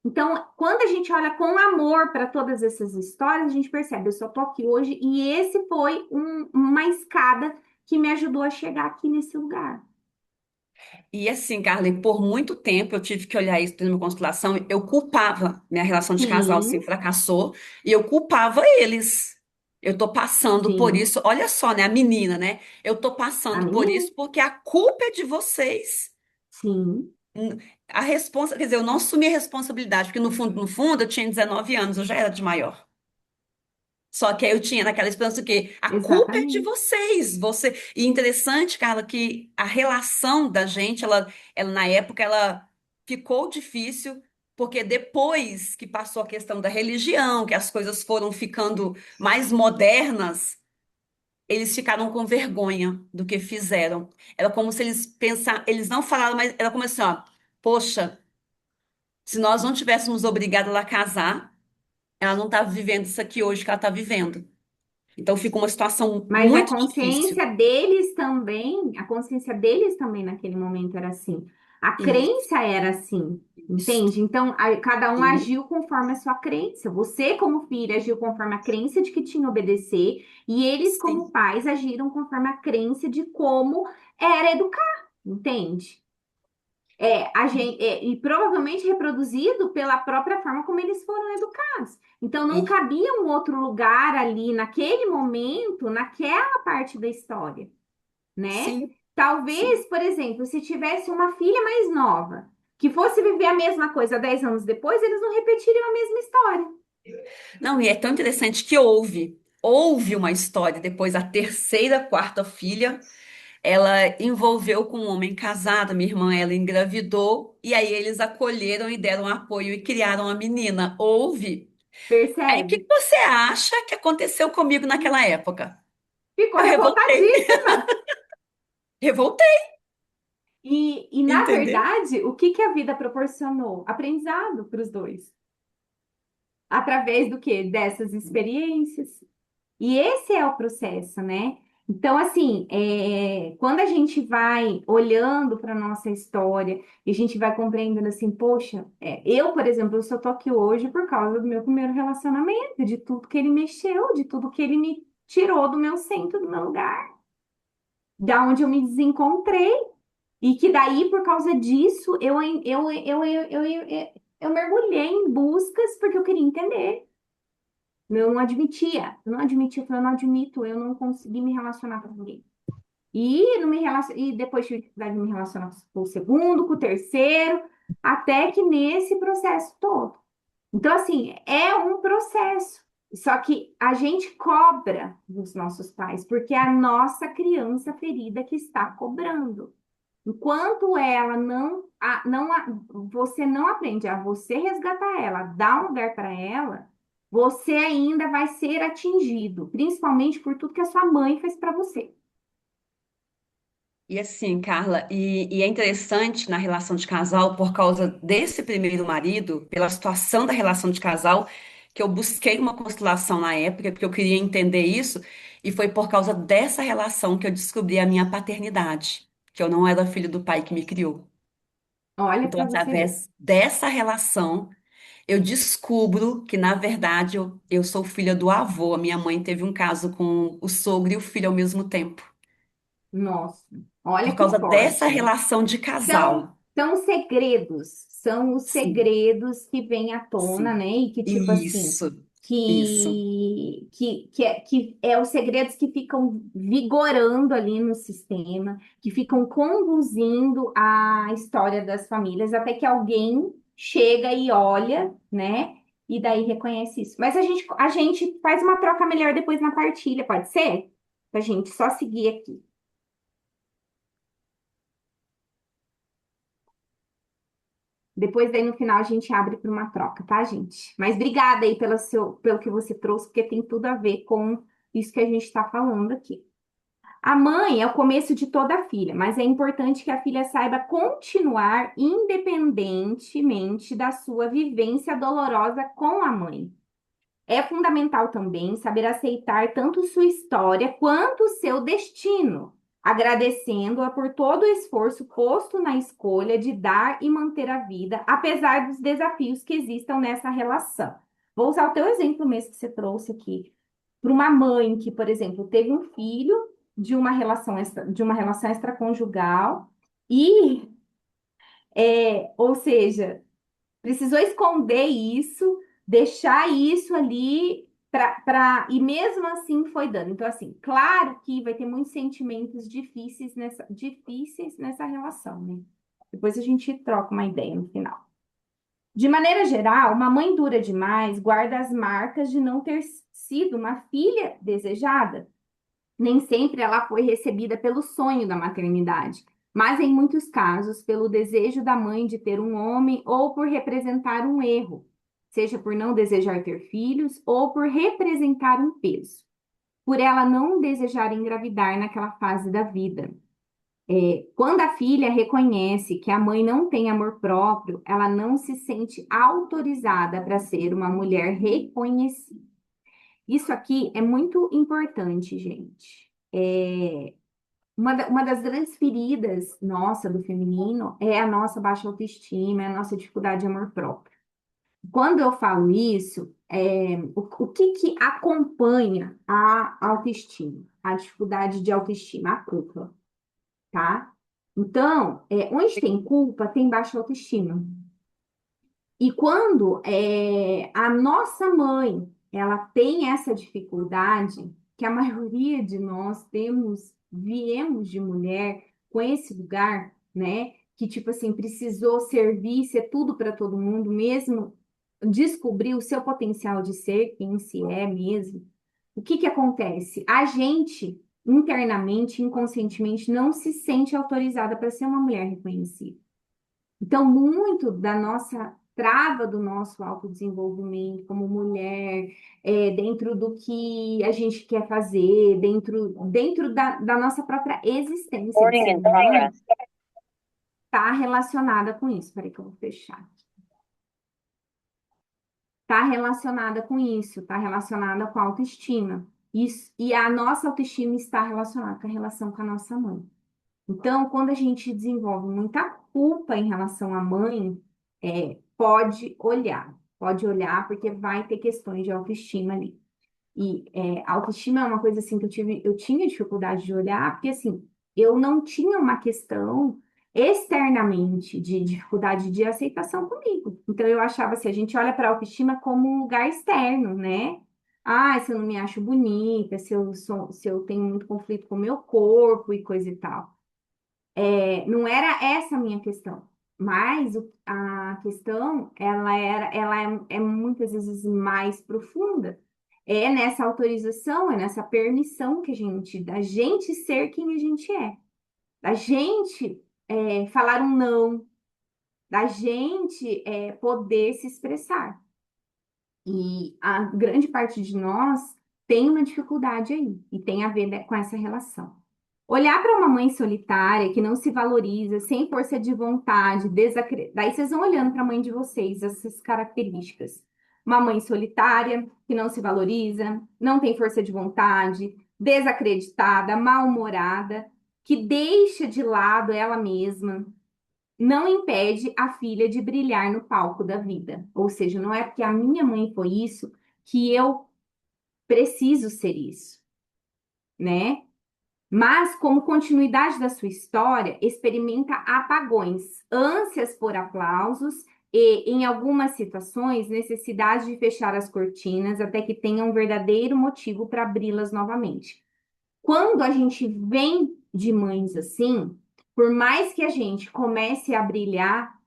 A: Então, quando a gente olha com amor para todas essas histórias, a gente percebe, eu só tô aqui hoje e esse foi uma escada que me ajudou a chegar aqui nesse lugar.
B: Carla, por muito tempo eu tive que olhar isso na minha constelação. Eu culpava, minha relação de casal assim
A: Sim,
B: fracassou, e eu culpava eles. Eu tô passando por
A: sim,
B: isso. Olha só, né, a menina, né? Eu tô
A: a
B: passando por
A: menina,
B: isso porque a culpa é de vocês.
A: sim,
B: A responsa, quer dizer, eu não assumi a responsabilidade, porque no fundo, eu tinha 19 anos, eu já era de maior. Só que aí eu tinha naquela esperança que a culpa é de
A: exatamente.
B: vocês. E interessante, Carla, que a relação da gente, ela na época, ela ficou difícil, porque depois que passou a questão da religião, que as coisas foram ficando mais modernas, eles ficaram com vergonha do que fizeram. Era como se eles pensassem, eles não falaram, mas era como assim, ó, poxa, se nós não tivéssemos obrigado ela a casar, ela não estava vivendo isso aqui hoje que ela está vivendo. Então fica uma situação
A: Mas
B: muito difícil.
A: a consciência deles também naquele momento era assim. A
B: Isso,
A: crença era assim,
B: isso.
A: entende? Então, cada um
B: Sim,
A: agiu conforme a sua crença. Você, como filha, agiu conforme a crença de que tinha que obedecer, e eles, como
B: sim,
A: pais, agiram conforme a crença de como era educar, entende? E provavelmente reproduzido pela própria forma como eles foram educados. Então, não
B: e-
A: cabia um outro lugar ali, naquele momento, naquela parte da história, né?
B: sim, sim.
A: Talvez, por exemplo, se tivesse uma filha mais nova, que fosse viver a mesma coisa 10 anos depois, eles não repetiriam a mesma história.
B: Não, e é tão interessante que houve uma história depois, a terceira, quarta filha, ela envolveu com um homem casado, minha irmã, ela engravidou, e aí eles acolheram e deram apoio e criaram a menina. Houve. Aí o que
A: Percebe?
B: que você acha que aconteceu comigo naquela época?
A: Ficou
B: Eu revoltei,
A: revoltadíssima.
B: revoltei,
A: Na
B: entendeu?
A: verdade, o que que a vida proporcionou? Aprendizado para os dois. Através do quê? Dessas experiências. E esse é o processo, né? Então, assim, quando a gente vai olhando para a nossa história e a gente vai compreendendo assim, poxa, eu, por exemplo, eu só tô aqui hoje por causa do meu primeiro relacionamento, de tudo que ele mexeu, de tudo que ele me tirou do meu centro, do meu lugar, da onde eu me desencontrei, e que daí, por causa disso, eu mergulhei em buscas porque eu queria entender. Eu falei, eu não admito, eu não consegui me relacionar com ninguém. E depois tive dificuldade de me relacionar com o segundo, com o terceiro, até que nesse processo todo. Então, assim, é um processo. Só que a gente cobra dos nossos pais, porque é a nossa criança ferida que está cobrando. Enquanto ela você não aprende a você resgatar ela, dar um lugar para ela, você ainda vai ser atingido, principalmente por tudo que a sua mãe fez para você.
B: E assim, Carla, e é interessante na relação de casal, por causa desse primeiro marido, pela situação da relação de casal, que eu busquei uma constelação na época, porque eu queria entender isso, e foi por causa dessa relação que eu descobri a minha paternidade, que eu não era filho do pai que me criou.
A: Olha
B: Então,
A: para você ver.
B: através dessa relação, eu descubro que, na verdade, eu sou filha do avô. A minha mãe teve um caso com o sogro e o filho ao mesmo tempo,
A: Nossa, olha
B: por
A: que
B: causa dessa
A: forte, né?
B: relação de
A: São,
B: casal.
A: são os
B: Sim,
A: segredos que vêm à tona,
B: sim.
A: né? E que, tipo assim,
B: Isso, isso.
A: que é os segredos que ficam vigorando ali no sistema, que ficam conduzindo a história das famílias, até que alguém chega e olha, né? E daí reconhece isso. Mas a gente faz uma troca melhor depois na partilha, pode ser? Pra gente só seguir aqui. Depois, daí no final, a gente abre para uma troca, tá, gente? Mas obrigada aí pelo que você trouxe, porque tem tudo a ver com isso que a gente está falando aqui. A mãe é o começo de toda a filha, mas é importante que a filha saiba continuar independentemente da sua vivência dolorosa com a mãe. É fundamental também saber aceitar tanto sua história quanto seu destino, agradecendo-a por todo o esforço posto na escolha de dar e manter a vida, apesar dos desafios que existam nessa relação. Vou usar o teu exemplo mesmo que você trouxe aqui. Para uma mãe que, por exemplo, teve um filho de uma relação extraconjugal e, ou seja, precisou esconder isso, deixar isso ali e mesmo assim foi dando. Então, assim, claro que vai ter muitos sentimentos difíceis nessa relação, né? Depois a gente troca uma ideia no final. De maneira geral, uma mãe dura demais guarda as marcas de não ter sido uma filha desejada. Nem sempre ela foi recebida pelo sonho da maternidade, mas em muitos casos pelo desejo da mãe de ter um homem ou por representar um erro, seja por não desejar ter filhos ou por representar um peso, por ela não desejar engravidar naquela fase da vida. Quando a filha reconhece que a mãe não tem amor próprio, ela não se sente autorizada para ser uma mulher reconhecida. Isso aqui é muito importante, gente. Uma das grandes feridas nossa do feminino é a nossa baixa autoestima, é a nossa dificuldade de amor próprio. Quando eu falo isso, o que que acompanha a autoestima? A dificuldade de autoestima, a culpa, tá? Então, onde tem culpa, tem baixa autoestima. E quando a nossa mãe, ela tem essa dificuldade, que a maioria de nós viemos de mulher com esse lugar, né? Que tipo assim, precisou servir, ser tudo para todo mundo, mesmo descobrir o seu potencial de ser quem se é mesmo. O que que acontece? A gente internamente, inconscientemente, não se sente autorizada para ser uma mulher reconhecida. Então, muito da nossa trava do nosso autodesenvolvimento como mulher, dentro do que a gente quer fazer, dentro da nossa própria existência de
B: Recording
A: ser
B: in
A: mãe,
B: progress.
A: está relacionada com isso. Peraí que eu vou fechar. Está relacionada com isso, está relacionada com a autoestima. Isso, e a nossa autoestima está relacionada com a relação com a nossa mãe. Então, quando a gente desenvolve muita culpa em relação à mãe, pode olhar, porque vai ter questões de autoestima ali. E a autoestima é uma coisa assim que eu tinha dificuldade de olhar, porque assim, eu não tinha uma questão externamente de dificuldade de aceitação comigo. Então eu achava assim, a gente olha para a autoestima como um lugar externo, né? Ah, se eu não me acho bonita, se eu tenho muito conflito com o meu corpo e coisa e tal. Não era essa a minha questão, mas a questão ela é muitas vezes mais profunda. É nessa autorização, é nessa permissão da gente ser quem a gente é, da gente falar um não, da gente poder se expressar. E a grande parte de nós tem uma dificuldade aí, e tem a ver, né, com essa relação. Olhar para uma mãe solitária que não se valoriza, sem força de vontade, daí vocês vão olhando para a mãe de vocês, essas características. Uma mãe solitária que não se valoriza, não tem força de vontade, desacreditada, mal-humorada, que deixa de lado ela mesma, não impede a filha de brilhar no palco da vida. Ou seja, não é porque a minha mãe foi isso que eu preciso ser isso, né? Mas, como continuidade da sua história, experimenta apagões, ânsias por aplausos e, em algumas situações, necessidade de fechar as cortinas até que tenha um verdadeiro motivo para abri-las novamente. Quando a gente vem de mães assim, por mais que a gente comece a brilhar,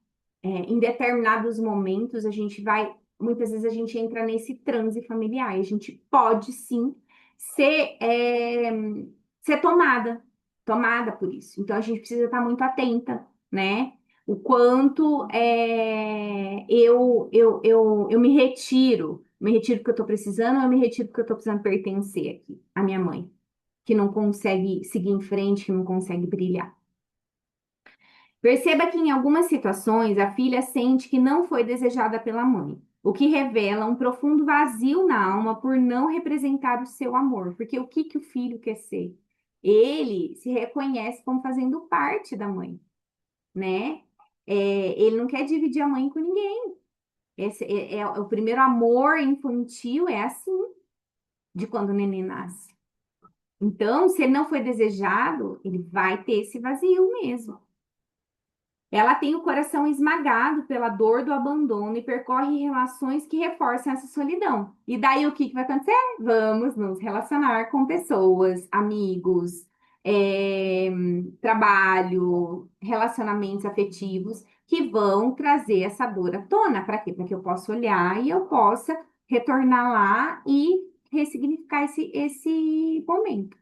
A: em determinados momentos, muitas vezes a gente entra nesse transe familiar. A gente pode sim ser, ser tomada por isso. Então a gente precisa estar muito atenta, né? O quanto eu me retiro porque eu estou precisando, ou eu me retiro porque eu estou precisando pertencer aqui, à minha mãe, que não consegue seguir em frente, que não consegue brilhar. Perceba que em algumas situações a filha sente que não foi desejada pela mãe, o que revela um profundo vazio na alma por não representar o seu amor. Porque o que que o filho quer ser? Ele se reconhece como fazendo parte da mãe, né? Ele não quer dividir a mãe com ninguém. Esse é o primeiro amor infantil, é assim, de quando o neném nasce. Então, se ele não foi desejado, ele vai ter esse vazio mesmo. Ela tem o coração esmagado pela dor do abandono e percorre relações que reforçam essa solidão. E daí o que que vai acontecer? Vamos nos relacionar com pessoas, amigos, é, trabalho, relacionamentos afetivos que vão trazer essa dor à tona. Para quê? Para que eu possa olhar e eu possa retornar lá e ressignificar esse momento.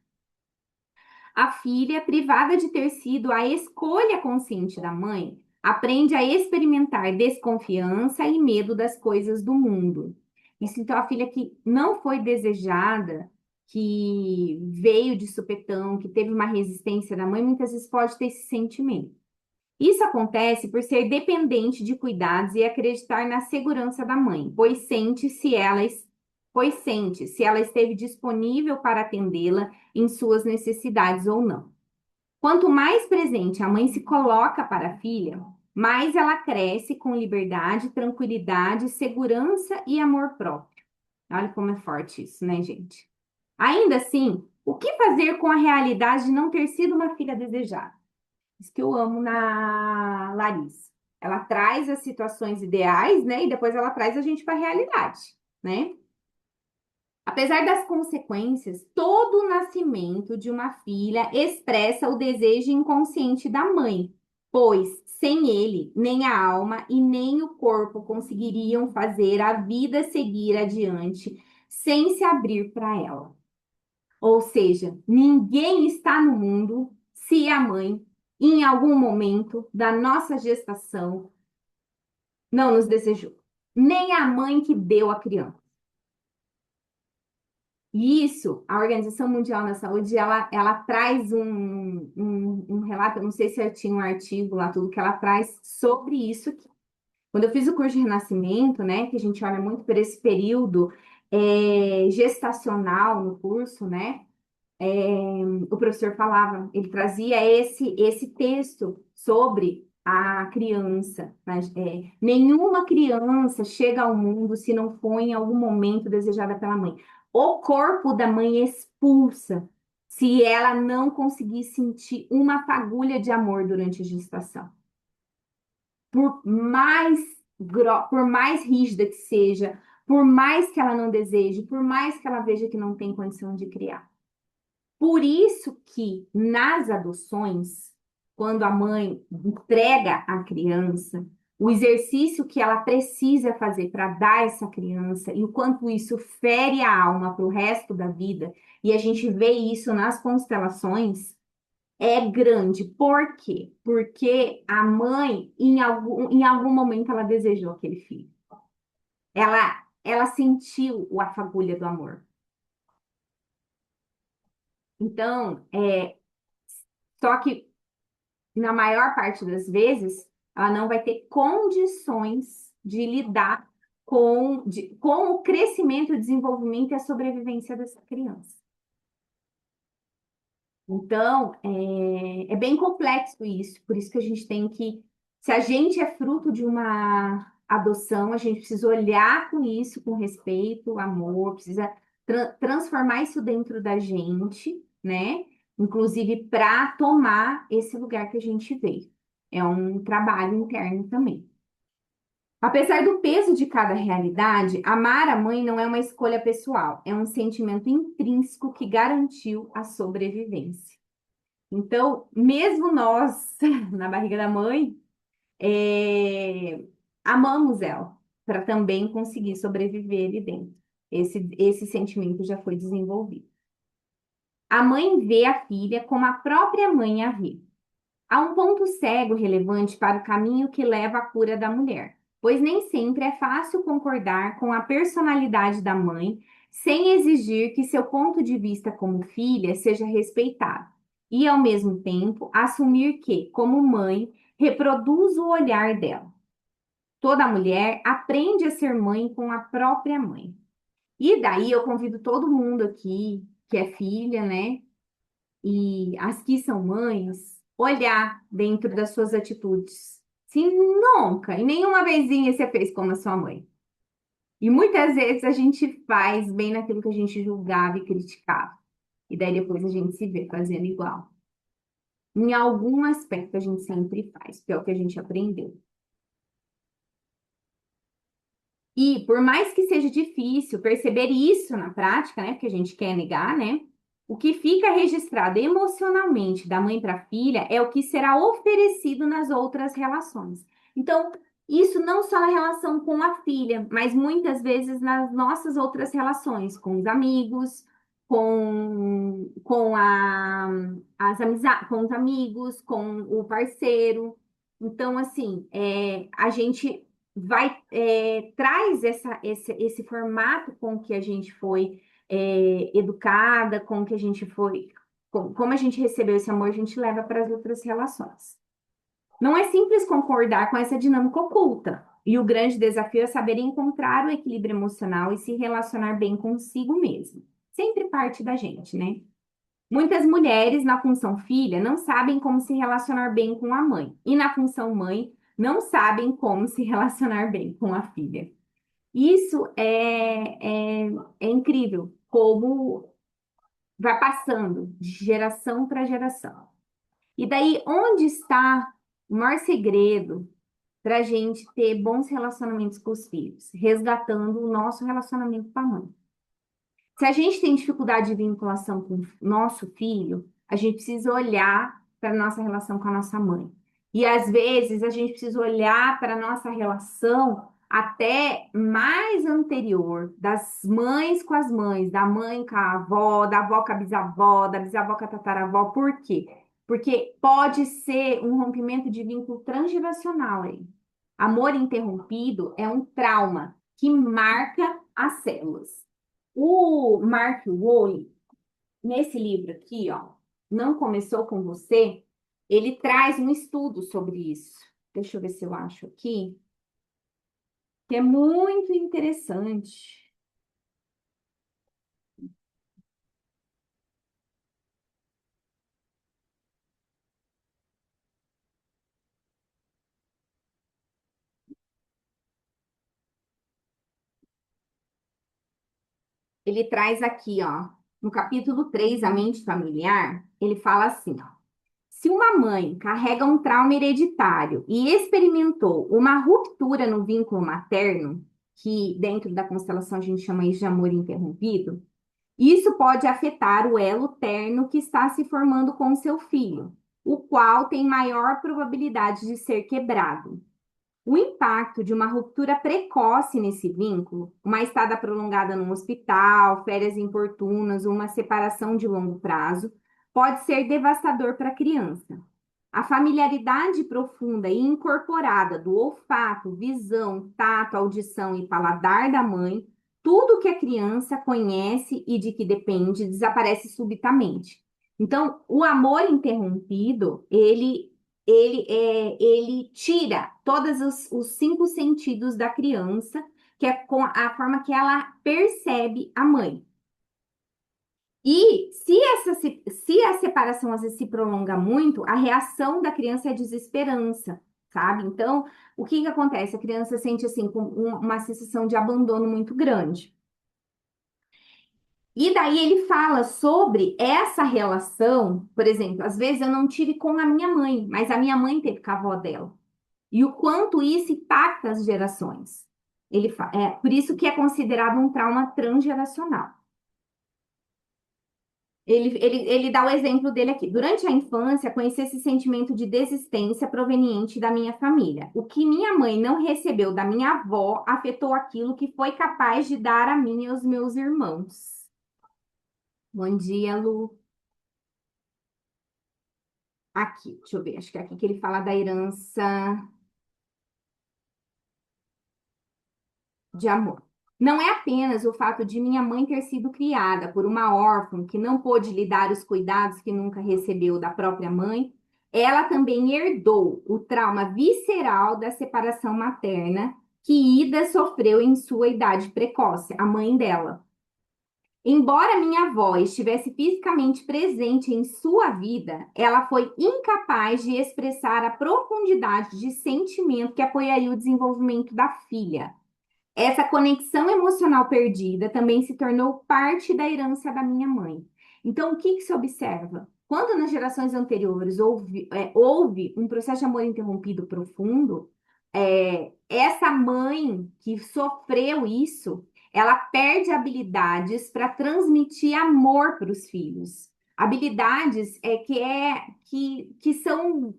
A: A filha, privada de ter sido a escolha consciente da mãe, aprende a experimentar desconfiança e medo das coisas do mundo. Isso, então, a filha que não foi desejada, que veio de supetão, que teve uma resistência da mãe, muitas vezes pode ter esse sentimento. Isso acontece por ser dependente de cuidados e acreditar na segurança da mãe, pois sente se ela esteve disponível para atendê-la em suas necessidades ou não. Quanto mais presente a mãe se coloca para a filha, mais ela cresce com liberdade, tranquilidade, segurança e amor próprio. Olha como é forte isso, né, gente? Ainda assim, o que fazer com a realidade de não ter sido uma filha desejada? Isso que eu amo na Larissa. Ela traz as situações ideais, né? E depois ela traz a gente para a realidade, né? Apesar das consequências, todo o nascimento de uma filha expressa o desejo inconsciente da mãe, pois sem ele, nem a alma e nem o corpo conseguiriam fazer a vida seguir adiante sem se abrir para ela. Ou seja, ninguém está no mundo se a mãe, em algum momento da nossa gestação, não nos desejou. Nem a mãe que deu a criança. E isso, a Organização Mundial da Saúde, ela traz um relato, eu não sei se tinha um artigo lá, tudo que ela traz sobre isso. Quando eu fiz o curso de Renascimento, né, que a gente olha muito por esse período gestacional no curso, né, o professor falava, ele trazia esse texto sobre a criança. Mas, nenhuma criança chega ao mundo se não for em algum momento desejada pela mãe. O corpo da mãe expulsa se ela não conseguir sentir uma fagulha de amor durante a gestação. Por mais rígida que seja, por mais que ela não deseje, por mais que ela veja que não tem condição de criar. Por isso que nas adoções, quando a mãe entrega a criança, o exercício que ela precisa fazer para dar essa criança e o quanto isso fere a alma para o resto da vida, e a gente vê isso nas constelações, é grande. Por quê? Porque a mãe, em algum momento, ela desejou aquele filho. Ela sentiu a fagulha do amor. Então, Só que, na maior parte das vezes, ela não vai ter condições de lidar com o crescimento, o desenvolvimento e a sobrevivência dessa criança. Então, é bem complexo isso, por isso que a gente tem que, se a gente é fruto de uma adoção, a gente precisa olhar com isso, com respeito, amor, precisa transformar isso dentro da gente, né? Inclusive para tomar esse lugar que a gente veio. É um trabalho interno também. Apesar do peso de cada realidade, amar a mãe não é uma escolha pessoal, é um sentimento intrínseco que garantiu a sobrevivência. Então, mesmo nós, na barriga da mãe, é, amamos ela, para também conseguir sobreviver ali dentro. Esse sentimento já foi desenvolvido. A mãe vê a filha como a própria mãe a vê. Há um ponto cego relevante para o caminho que leva à cura da mulher, pois nem sempre é fácil concordar com a personalidade da mãe sem exigir que seu ponto de vista como filha seja respeitado, e ao mesmo tempo assumir que, como mãe, reproduz o olhar dela. Toda mulher aprende a ser mãe com a própria mãe. E daí eu convido todo mundo aqui que é filha, né? E as que são mães, olhar dentro das suas atitudes. Se nunca, e nenhuma vezinha você fez como a sua mãe. E muitas vezes a gente faz bem naquilo que a gente julgava e criticava. E daí depois a gente se vê fazendo igual. Em algum aspecto a gente sempre faz, que é o que a gente aprendeu. E por mais que seja difícil perceber isso na prática, né? Porque a gente quer negar, né? O que fica registrado emocionalmente da mãe para a filha é o que será oferecido nas outras relações. Então, isso não só na relação com a filha, mas muitas vezes nas nossas outras relações, com os amigos, com os amigos, com o parceiro. Então, assim, a gente traz esse formato com que a gente foi educada, com que a gente foi, como a gente recebeu esse amor, a gente leva para as outras relações. Não é simples concordar com essa dinâmica oculta, e o grande desafio é saber encontrar o equilíbrio emocional e se relacionar bem consigo mesmo. Sempre parte da gente, né? Muitas mulheres na função filha não sabem como se relacionar bem com a mãe, e na função mãe não sabem como se relacionar bem com a filha. Isso é incrível, como vai passando de geração para geração. E daí, onde está o maior segredo para a gente ter bons relacionamentos com os filhos? Resgatando o nosso relacionamento com a mãe. Se a gente tem dificuldade de vinculação com o nosso filho, a gente precisa olhar para a nossa relação com a nossa mãe. E às vezes a gente precisa olhar para a nossa relação até mais anterior, das mães com as mães, da mãe com a avó, da avó com a bisavó, da bisavó com a tataravó. Por quê? Porque pode ser um rompimento de vínculo transgeracional aí. Amor interrompido é um trauma que marca as células. O Mark Woolley, nesse livro aqui, ó, Não Começou com Você, ele traz um estudo sobre isso. Deixa eu ver se eu acho aqui, que é muito interessante. Ele traz aqui, ó, no capítulo 3, A Mente Familiar, ele fala assim, ó, se uma mãe carrega um trauma hereditário e experimentou uma ruptura no vínculo materno, que dentro da constelação a gente chama isso de amor interrompido, isso pode afetar o elo terno que está se formando com o seu filho, o qual tem maior probabilidade de ser quebrado. O impacto de uma ruptura precoce nesse vínculo, uma estada prolongada num hospital, férias importunas, uma separação de longo prazo, pode ser devastador para a criança. A familiaridade profunda e incorporada do olfato, visão, tato, audição e paladar da mãe, tudo que a criança conhece e de que depende, desaparece subitamente. Então, o amor interrompido, ele tira todos os cinco sentidos da criança, que é com a forma que ela percebe a mãe. E se a separação às vezes se prolonga muito, a reação da criança é desesperança, sabe? Então, o que que acontece? A criança sente assim uma sensação de abandono muito grande. E daí ele fala sobre essa relação, por exemplo, às vezes eu não tive com a minha mãe, mas a minha mãe teve com a avó dela. E o quanto isso impacta as gerações. Por isso que é considerado um trauma transgeracional. Ele dá o exemplo dele aqui. Durante a infância, conheci esse sentimento de desistência proveniente da minha família. O que minha mãe não recebeu da minha avó afetou aquilo que foi capaz de dar a mim e aos meus irmãos. Bom dia, Lu. Aqui, deixa eu ver, acho que é aqui que ele fala da herança de amor. Não é apenas o fato de minha mãe ter sido criada por uma órfã que não pôde lhe dar os cuidados que nunca recebeu da própria mãe, ela também herdou o trauma visceral da separação materna que Ida sofreu em sua idade precoce, a mãe dela. Embora minha avó estivesse fisicamente presente em sua vida, ela foi incapaz de expressar a profundidade de sentimento que apoiaria o desenvolvimento da filha. Essa conexão emocional perdida também se tornou parte da herança da minha mãe. Então, o que que se observa? Quando nas gerações anteriores houve um processo de amor interrompido profundo, essa mãe que sofreu isso, ela perde habilidades para transmitir amor para os filhos. Habilidades que são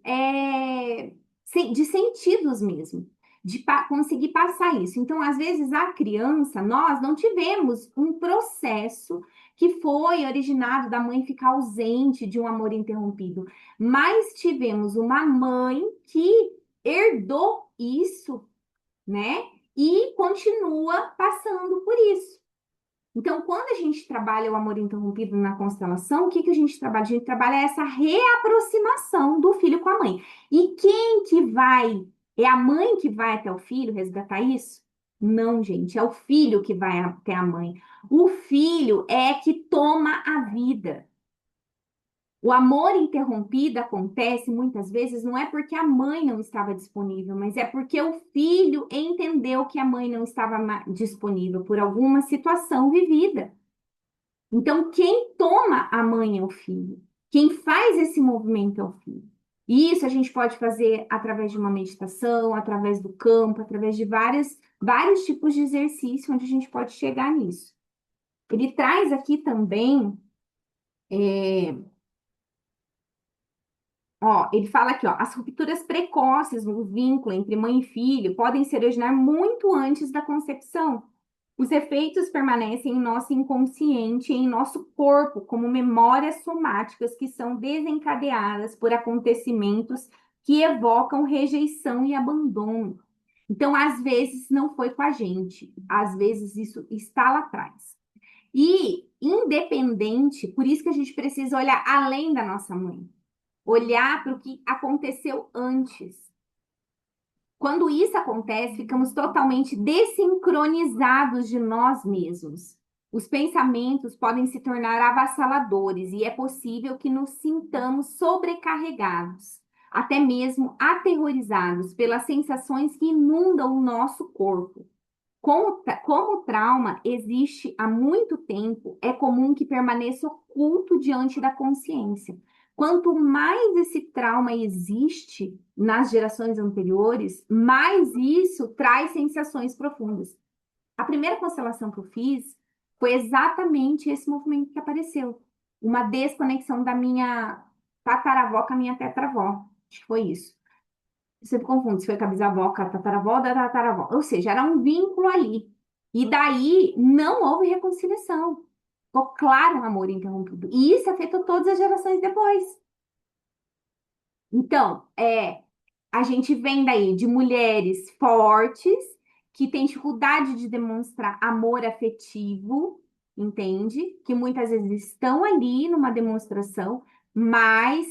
A: de sentidos mesmo de conseguir passar isso. Então, às vezes, a criança, nós não tivemos um processo que foi originado da mãe ficar ausente de um amor interrompido, mas tivemos uma mãe que herdou isso, né? E continua passando por isso. Então, quando a gente trabalha o amor interrompido na constelação, o que que a gente trabalha? A gente trabalha essa reaproximação do filho com a mãe. E quem que vai? É a mãe que vai até o filho resgatar isso? Não, gente, é o filho que vai até a mãe. O filho é que toma a vida. O amor interrompido acontece muitas vezes não é porque a mãe não estava disponível, mas é porque o filho entendeu que a mãe não estava disponível por alguma situação vivida. Então, quem toma a mãe é o filho. Quem faz esse movimento é o filho. E isso a gente pode fazer através de uma meditação, através do campo, através de vários tipos de exercício onde a gente pode chegar nisso. Ele traz aqui também. é, Ó, ele fala aqui, ó, as rupturas precoces no vínculo entre mãe e filho podem se originar muito antes da concepção. Os efeitos permanecem em nosso inconsciente e em nosso corpo como memórias somáticas que são desencadeadas por acontecimentos que evocam rejeição e abandono. Então, às vezes, não foi com a gente, às vezes isso está lá atrás. E independente, por isso que a gente precisa olhar além da nossa mãe, olhar para o que aconteceu antes. Quando isso acontece, ficamos totalmente desincronizados de nós mesmos. Os pensamentos podem se tornar avassaladores e é possível que nos sintamos sobrecarregados, até mesmo aterrorizados pelas sensações que inundam o nosso corpo. Como o trauma existe há muito tempo, é comum que permaneça oculto diante da consciência. Quanto mais esse trauma existe nas gerações anteriores, mais isso traz sensações profundas. A primeira constelação que eu fiz foi exatamente esse movimento que apareceu. Uma desconexão da minha tataravó com a minha tetravó. Acho que foi isso. Eu sempre confundo se foi com a bisavó, com a tataravó ou da tataravó. Ou seja, era um vínculo ali. E daí não houve reconciliação. Ficou claro um amor interrompido. E isso afetou todas as gerações depois. Então, a gente vem daí de mulheres fortes que têm dificuldade de demonstrar amor afetivo, entende? Que muitas vezes estão ali numa demonstração, mas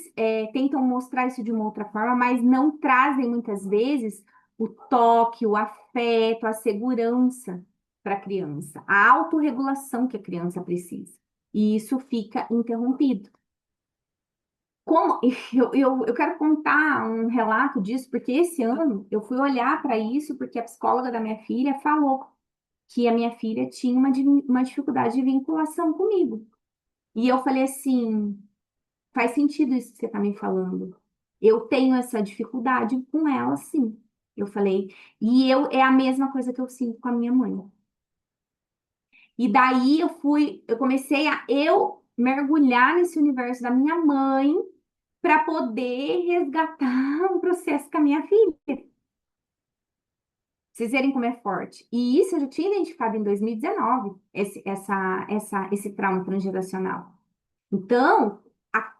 A: tentam mostrar isso de uma outra forma, mas não trazem muitas vezes o toque, o afeto, a segurança para a criança, a autorregulação que a criança precisa. E isso fica interrompido. Como eu quero contar um relato disso, porque esse ano eu fui olhar para isso, porque a psicóloga da minha filha falou que a minha filha tinha uma dificuldade de vinculação comigo. E eu falei assim: faz sentido isso que você está me falando. Eu tenho essa dificuldade com ela, sim. Eu falei, é a mesma coisa que eu sinto com a minha mãe. E daí eu comecei a eu mergulhar nesse universo da minha mãe para poder resgatar um processo com a minha filha. Vocês verem como é forte. E isso eu já tinha identificado em 2019, esse trauma transgeracional. Então,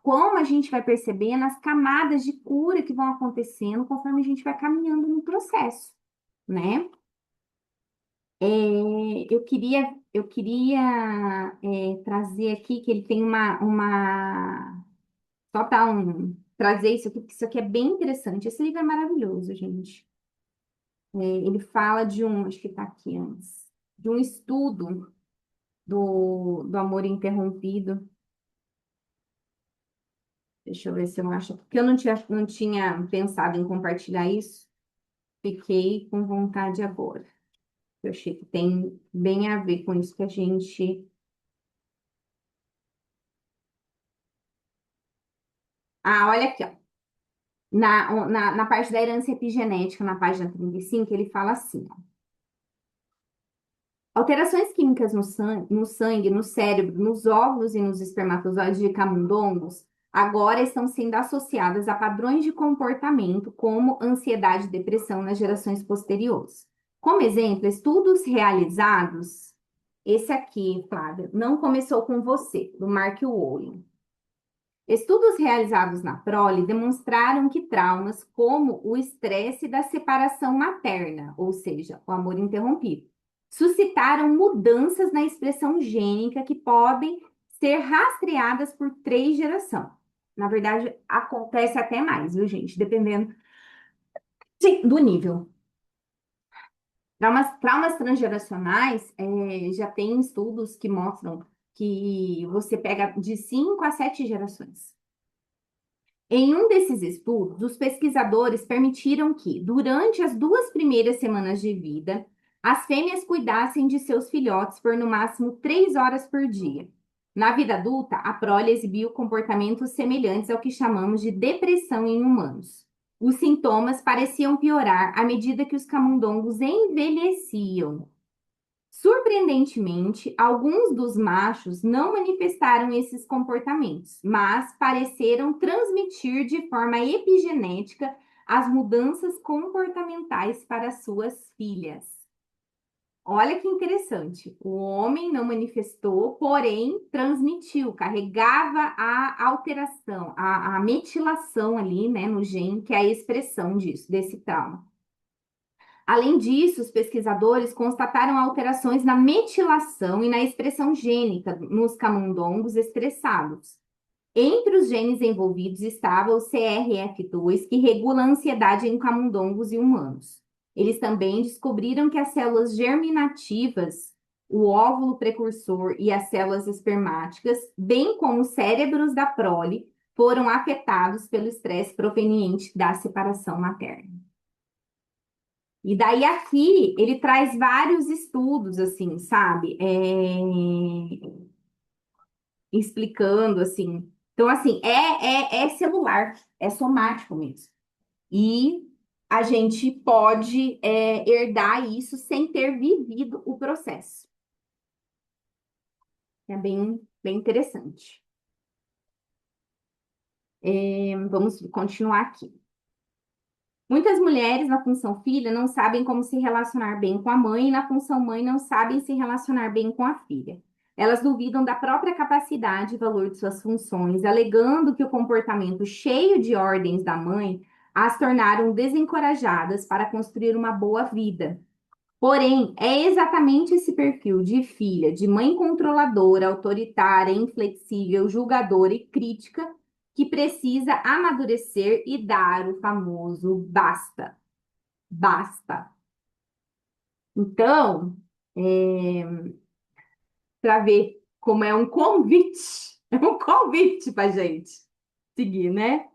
A: como a gente vai percebendo as camadas de cura que vão acontecendo conforme a gente vai caminhando no processo, né? Eu queria trazer aqui que ele tem só para trazer isso aqui, porque isso aqui é bem interessante. Esse livro é maravilhoso, gente. Ele fala acho que está aqui antes, de um estudo do amor interrompido. Deixa eu ver se eu acho, porque eu não tinha pensado em compartilhar isso. Fiquei com vontade agora. Eu achei que tem bem a ver com isso que a gente. Ah, olha aqui, ó. Na parte da herança epigenética, na página 35, ele fala assim: ó, alterações químicas no sangue, no cérebro, nos óvulos e nos espermatozoides de camundongos agora estão sendo associadas a padrões de comportamento como ansiedade e depressão nas gerações posteriores. Como exemplo, estudos realizados, esse aqui, Flávia, não começou com você, do Mark Wolin. Estudos realizados na prole demonstraram que traumas como o estresse da separação materna, ou seja, o amor interrompido, suscitaram mudanças na expressão gênica que podem ser rastreadas por 3 gerações. Na verdade, acontece até mais, viu, gente? Dependendo, sim, do nível. Traumas transgeracionais, já tem estudos que mostram que você pega de 5 a 7 gerações. Em um desses estudos, os pesquisadores permitiram que, durante as 2 primeiras semanas de vida, as fêmeas cuidassem de seus filhotes por no máximo 3 horas por dia. Na vida adulta, a prole exibiu comportamentos semelhantes ao que chamamos de depressão em humanos. Os sintomas pareciam piorar à medida que os camundongos envelheciam. Surpreendentemente, alguns dos machos não manifestaram esses comportamentos, mas pareceram transmitir de forma epigenética as mudanças comportamentais para suas filhas. Olha que interessante. O homem não manifestou, porém transmitiu, carregava a alteração, a metilação ali, né, no gene, que é a expressão disso, desse trauma. Além disso, os pesquisadores constataram alterações na metilação e na expressão gênica nos camundongos estressados. Entre os genes envolvidos estava o CRF2, que regula a ansiedade em camundongos e humanos. Eles também descobriram que as células germinativas, o óvulo precursor e as células espermáticas, bem como os cérebros da prole, foram afetados pelo estresse proveniente da separação materna. E daí aqui ele traz vários estudos, assim, sabe? Explicando, assim. Então, assim, é celular, é somático mesmo. E a gente pode herdar isso sem ter vivido o processo. É bem, bem interessante. Vamos continuar aqui. Muitas mulheres na função filha não sabem como se relacionar bem com a mãe e na função mãe não sabem se relacionar bem com a filha. Elas duvidam da própria capacidade e valor de suas funções, alegando que o comportamento cheio de ordens da mãe as tornaram desencorajadas para construir uma boa vida. Porém, é exatamente esse perfil de filha, de mãe controladora, autoritária, inflexível, julgadora e crítica que precisa amadurecer e dar o famoso basta. Basta. Então, para ver como é um convite, é um convite para gente seguir, né?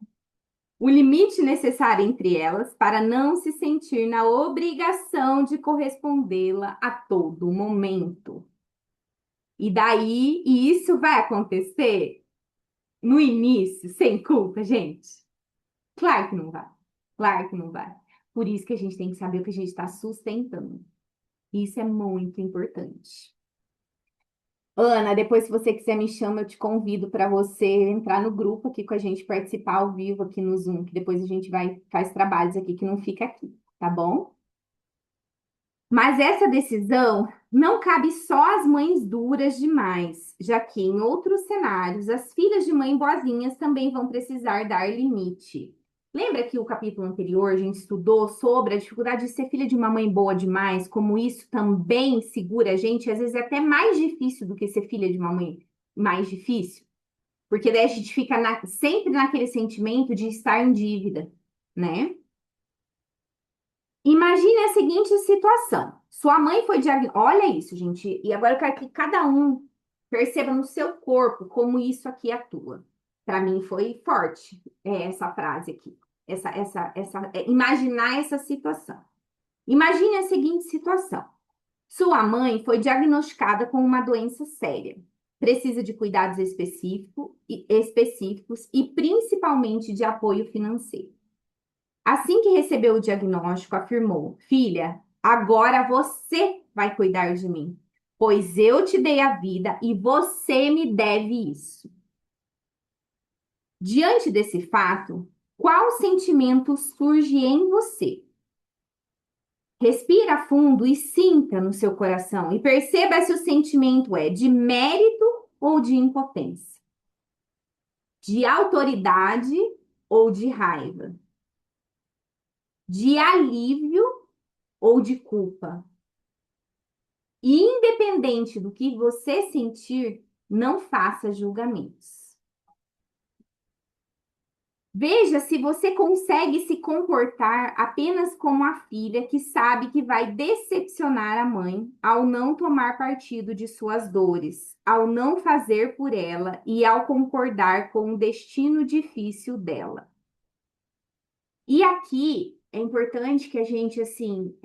A: O limite necessário entre elas para não se sentir na obrigação de correspondê-la a todo momento. E isso vai acontecer no início, sem culpa, gente? Claro que não vai. Claro que não vai. Por isso que a gente tem que saber o que a gente está sustentando. Isso é muito importante. Ana, depois, se você quiser me chama, eu te convido para você entrar no grupo aqui com a gente, participar ao vivo aqui no Zoom, que depois a gente vai faz trabalhos aqui que não fica aqui, tá bom? Mas essa decisão não cabe só às mães duras demais, já que em outros cenários as filhas de mãe boazinhas também vão precisar dar limite. Lembra que o capítulo anterior a gente estudou sobre a dificuldade de ser filha de uma mãe boa demais, como isso também segura a gente, às vezes é até mais difícil do que ser filha de uma mãe mais difícil, porque daí a gente fica sempre naquele sentimento de estar em dívida, né? Imagine a seguinte situação. Sua mãe foi diagnosticada. Olha isso, gente. E agora eu quero que cada um perceba no seu corpo como isso aqui atua. Para mim foi forte essa frase aqui. Imaginar essa situação. Imagine a seguinte situação. Sua mãe foi diagnosticada com uma doença séria. Precisa de cuidados específicos e principalmente de apoio financeiro. Assim que recebeu o diagnóstico, afirmou: Filha, agora você vai cuidar de mim, pois eu te dei a vida e você me deve isso. Diante desse fato, qual sentimento surge em você? Respira fundo e sinta no seu coração e perceba se o sentimento é de mérito ou de impotência, de autoridade ou de raiva, de alívio ou de culpa. E independente do que você sentir, não faça julgamentos. Veja se você consegue se comportar apenas como a filha que sabe que vai decepcionar a mãe ao não tomar partido de suas dores, ao não fazer por ela e ao concordar com o destino difícil dela. E aqui é importante que a gente, assim,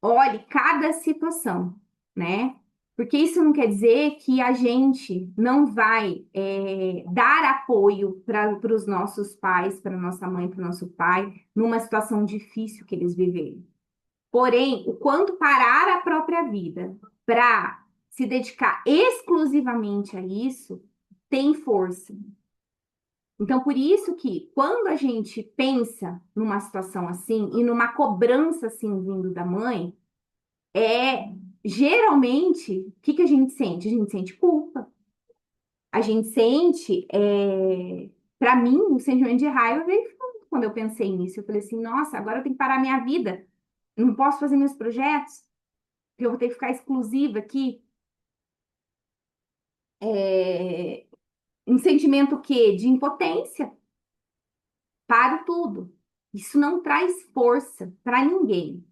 A: olhe cada situação, né? Porque isso não quer dizer que a gente não vai dar apoio para os nossos pais, para nossa mãe, para o nosso pai, numa situação difícil que eles viverem. Porém, o quanto parar a própria vida para se dedicar exclusivamente a isso, tem força. Então, por isso que quando a gente pensa numa situação assim e numa cobrança assim vindo da mãe, geralmente, o que que a gente sente? A gente sente culpa. A gente sente, para mim, o sentimento de raiva veio quando eu pensei nisso. Eu falei assim, nossa, agora eu tenho que parar minha vida. Eu não posso fazer meus projetos, porque eu vou ter que ficar exclusiva aqui. É, um sentimento o quê? De impotência. Paro tudo. Isso não traz força para ninguém.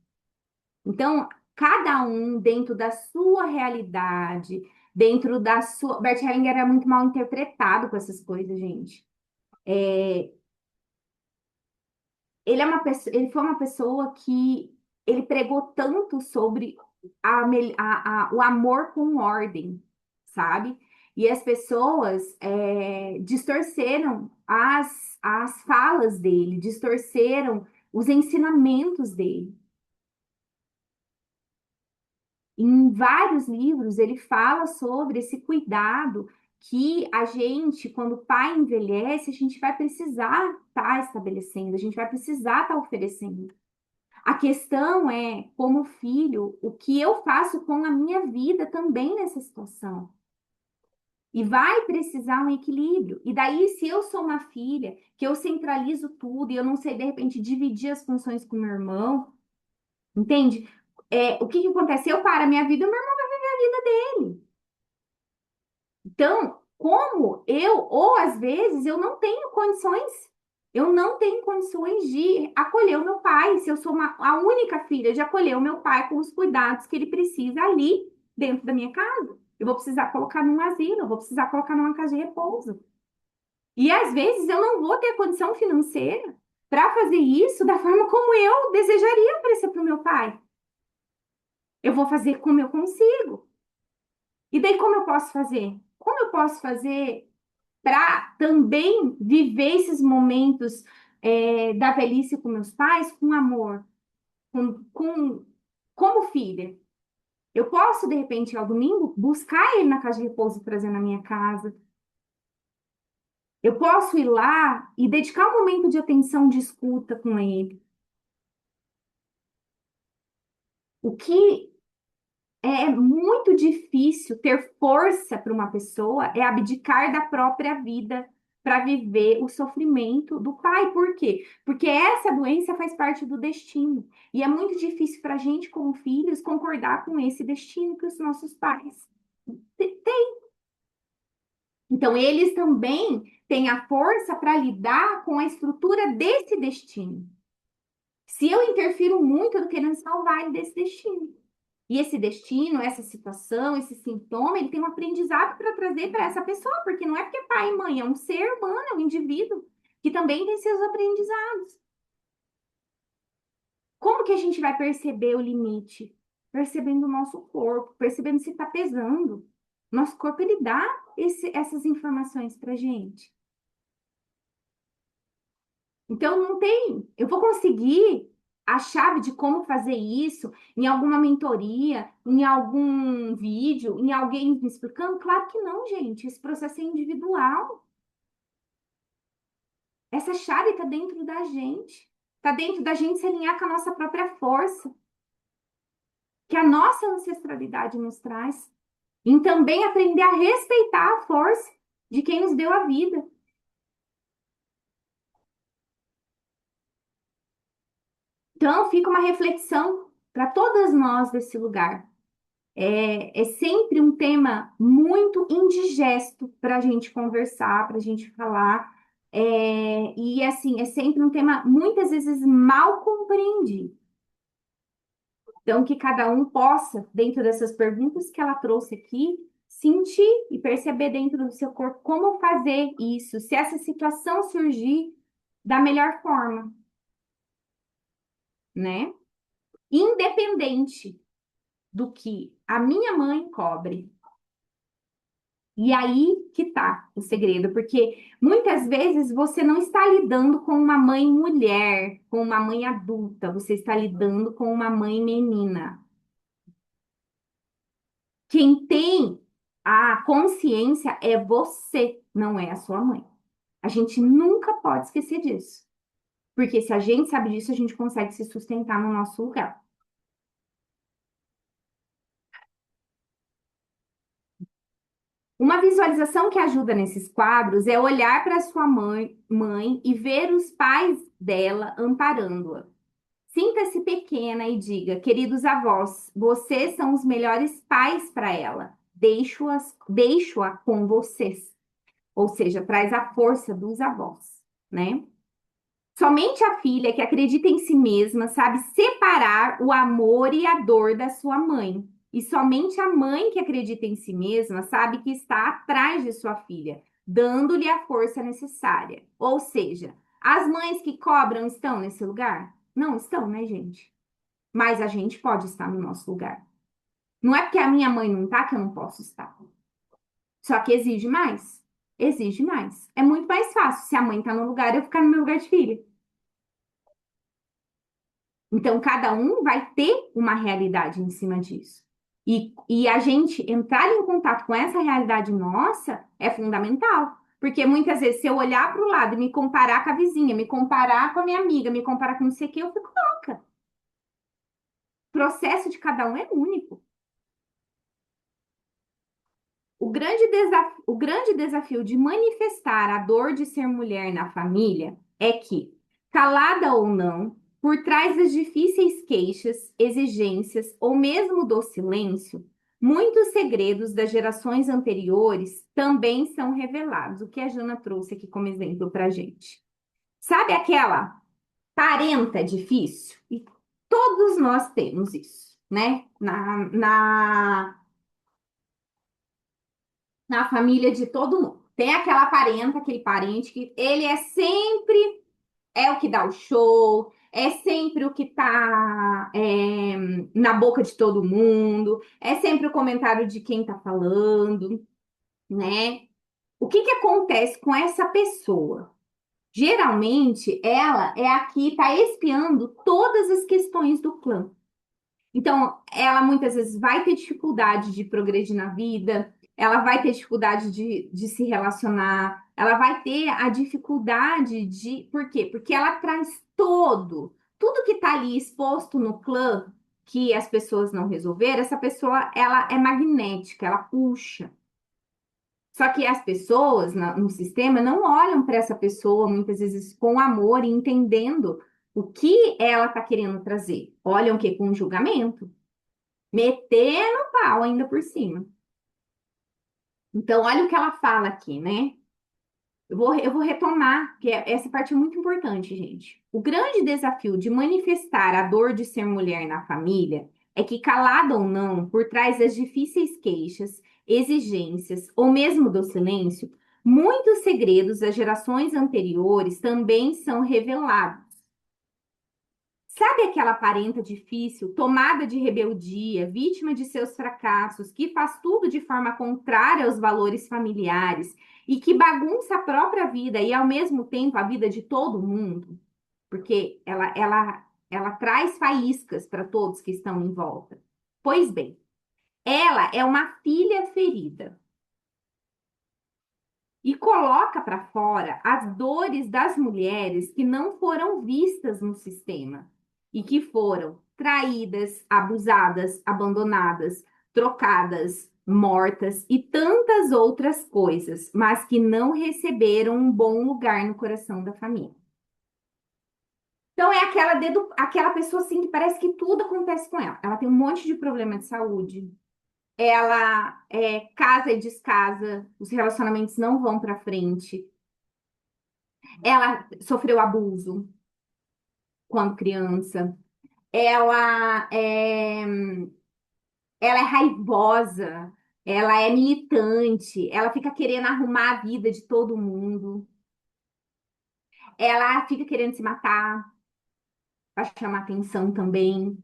A: Então, cada um dentro da sua realidade, dentro da sua. Bert Hellinger era muito mal interpretado com essas coisas, gente. Ele foi uma pessoa que ele pregou tanto sobre o amor com ordem, sabe? E as pessoas distorceram as falas dele, distorceram os ensinamentos dele. Em vários livros, ele fala sobre esse cuidado que a gente, quando o pai envelhece, a gente vai precisar estar estabelecendo, a gente vai precisar estar oferecendo. A questão é, como filho, o que eu faço com a minha vida também nessa situação. E vai precisar um equilíbrio. E daí, se eu sou uma filha, que eu centralizo tudo e eu não sei, de repente, dividir as funções com meu irmão, Entende? O que que acontece? Eu paro a minha vida, o meu irmão vai viver a vida dele. Então, como ou às vezes eu não tenho condições de acolher o meu pai, se eu sou a única filha, de acolher o meu pai com os cuidados que ele precisa ali dentro da minha casa. Eu vou precisar colocar num asilo, eu vou precisar colocar numa casa de repouso. E às vezes eu não vou ter condição financeira para fazer isso da forma como eu desejaria oferecer para o meu pai. Eu vou fazer como eu consigo. E daí, como eu posso fazer? Como eu posso fazer para também viver esses momentos da velhice com meus pais com amor, como filha? Eu posso, de repente, ao domingo, buscar ele na casa de repouso e trazer na minha casa. Eu posso ir lá e dedicar um momento de atenção, de escuta com ele. O que é muito difícil ter força para uma pessoa é abdicar da própria vida para viver o sofrimento do pai. Por quê? Porque essa doença faz parte do destino. E é muito difícil para a gente, como filhos, concordar com esse destino que os nossos pais têm. Então, eles também têm a força para lidar com a estrutura desse destino. Se eu interfiro muito, eu tô querendo salvar ele desse destino. E esse destino, essa situação, esse sintoma, ele tem um aprendizado para trazer para essa pessoa, porque não é porque é pai e mãe, é um ser humano, é um indivíduo que também tem seus aprendizados. Como que a gente vai perceber o limite? Percebendo o nosso corpo, percebendo se está pesando. Nosso corpo, ele dá essas informações para gente. Então, não tem. Eu vou conseguir a chave de como fazer isso em alguma mentoria, em algum vídeo, em alguém me explicando? Claro que não, gente. Esse processo é individual. Essa chave está dentro da gente. Está dentro da gente se alinhar com a nossa própria força, que a nossa ancestralidade nos traz. E também aprender a respeitar a força de quem nos deu a vida. Então, fica uma reflexão para todas nós desse lugar. É sempre um tema muito indigesto para a gente conversar, para a gente falar. E assim, é sempre um tema muitas vezes mal compreendido. Então, que cada um possa, dentro dessas perguntas que ela trouxe aqui, sentir e perceber dentro do seu corpo como fazer isso, se essa situação surgir da melhor forma, né? Independente do que a minha mãe cobre. E aí que tá o segredo, porque muitas vezes você não está lidando com uma mãe mulher, com uma mãe adulta, você está lidando com uma mãe menina. Quem tem a consciência é você, não é a sua mãe. A gente nunca pode esquecer disso, porque se a gente sabe disso, a gente consegue se sustentar no nosso lugar. Uma visualização que ajuda nesses quadros é olhar para sua mãe e ver os pais dela amparando-a. Sinta-se pequena e diga: queridos avós, vocês são os melhores pais para ela. Deixo-a com vocês. Ou seja, traz a força dos avós, né? Somente a filha que acredita em si mesma sabe separar o amor e a dor da sua mãe. E somente a mãe que acredita em si mesma sabe que está atrás de sua filha, dando-lhe a força necessária. Ou seja, as mães que cobram estão nesse lugar? Não estão, né, gente? Mas a gente pode estar no nosso lugar. Não é porque a minha mãe não está que eu não posso estar. Só que exige mais. Exige mais. É muito mais fácil se a mãe está no lugar eu ficar no meu lugar de filha. Então, cada um vai ter uma realidade em cima disso. E a gente entrar em contato com essa realidade nossa é fundamental. Porque muitas vezes, se eu olhar para o lado e me comparar com a vizinha, me comparar com a minha amiga, me comparar com não sei o que, eu fico louca. O processo de cada um é único. O grande desafio de manifestar a dor de ser mulher na família é que, calada ou não, Por trás das difíceis queixas, exigências ou mesmo do silêncio, muitos segredos das gerações anteriores também são revelados, o que a Jana trouxe aqui como exemplo para a gente. Sabe aquela parenta difícil? E todos nós temos isso, né? Na família de todo mundo. Tem aquela parenta, aquele parente que ele é sempre o que dá o show, é sempre o que tá na boca de todo mundo, é sempre o comentário de quem tá falando, né? O que que acontece com essa pessoa? Geralmente, ela é a que está espiando todas as questões do clã. Então, ela muitas vezes vai ter dificuldade de progredir na vida, ela vai ter dificuldade de se relacionar, ela vai ter a dificuldade de. Por quê? Porque ela traz tudo que está ali exposto no clã que as pessoas não resolveram, essa pessoa ela é magnética, ela puxa. Só que as pessoas no sistema não olham para essa pessoa muitas vezes com amor e entendendo o que ela está querendo trazer. Olham o quê? Com julgamento. Metendo pau ainda por cima. Então, olha o que ela fala aqui, né? Eu vou retomar, que essa parte é muito importante, gente. O grande desafio de manifestar a dor de ser mulher na família é que, calada ou não, por trás das difíceis queixas, exigências ou mesmo do silêncio, muitos segredos das gerações anteriores também são revelados. Sabe aquela parenta difícil, tomada de rebeldia, vítima de seus fracassos, que faz tudo de forma contrária aos valores familiares e que bagunça a própria vida e, ao mesmo tempo, a vida de todo mundo? Porque ela traz faíscas para todos que estão em volta. Pois bem, ela é uma filha ferida e coloca para fora as dores das mulheres que não foram vistas no sistema e que foram traídas, abusadas, abandonadas, trocadas, mortas e tantas outras coisas, mas que não receberam um bom lugar no coração da família. Então é aquela pessoa assim que parece que tudo acontece com ela. Ela tem um monte de problema de saúde, ela casa e descasa, os relacionamentos não vão para frente. Ela sofreu abuso quando criança. Ela é, ela é raivosa. Ela é militante. Ela fica querendo arrumar a vida de todo mundo. Ela fica querendo se matar para chamar atenção também.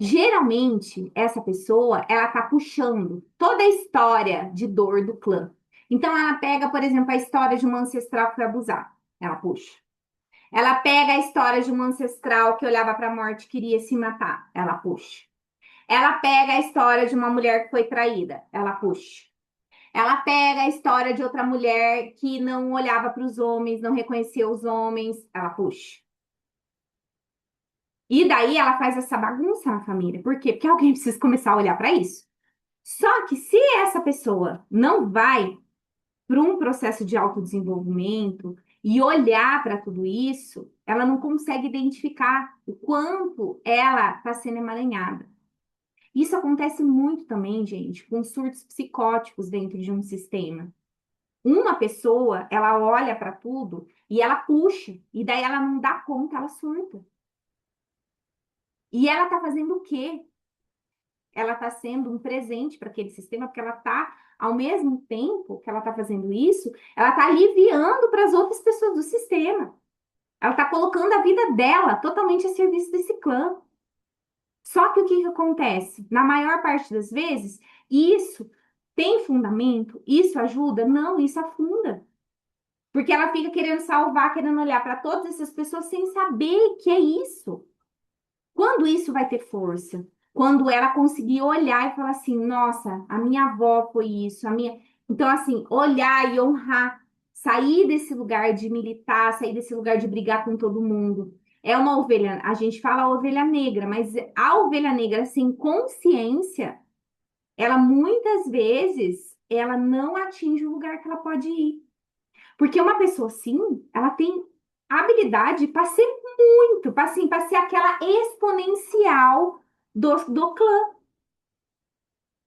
A: Geralmente, essa pessoa, ela tá puxando toda a história de dor do clã. Então, ela pega, por exemplo, a história de uma ancestral que foi abusada. Ela puxa. Ela pega a história de uma ancestral que olhava para a morte e queria se matar. Ela puxa. Ela pega a história de uma mulher que foi traída. Ela puxa. Ela pega a história de outra mulher que não olhava para os homens, não reconhecia os homens. Ela puxa. E daí ela faz essa bagunça na família. Por quê? Porque alguém precisa começar a olhar para isso. Só que se essa pessoa não vai para um processo de autodesenvolvimento e olhar para tudo isso, ela não consegue identificar o quanto ela está sendo emaranhada. Isso acontece muito também, gente, com surtos psicóticos dentro de um sistema. Uma pessoa, ela olha para tudo e ela puxa, e daí ela não dá conta, ela surta. E ela está fazendo o quê? Ela está sendo um presente para aquele sistema, porque ela está, ao mesmo tempo que ela está fazendo isso, ela está aliviando para as outras pessoas do sistema. Ela está colocando a vida dela totalmente a serviço desse clã. Só que o que que acontece? Na maior parte das vezes, isso tem fundamento? Isso ajuda? Não, isso afunda. Porque ela fica querendo salvar, querendo olhar para todas essas pessoas sem saber que é isso. Quando isso vai ter força? Quando ela conseguir olhar e falar assim, nossa, a minha avó foi isso, a minha. Então, assim, olhar e honrar, sair desse lugar de militar, sair desse lugar de brigar com todo mundo. É uma ovelha, a gente fala ovelha negra, mas a ovelha negra sem consciência, ela muitas vezes, ela não atinge o lugar que ela pode ir. Porque uma pessoa assim, ela tem habilidade para ser muito, para ser aquela exponencial do clã.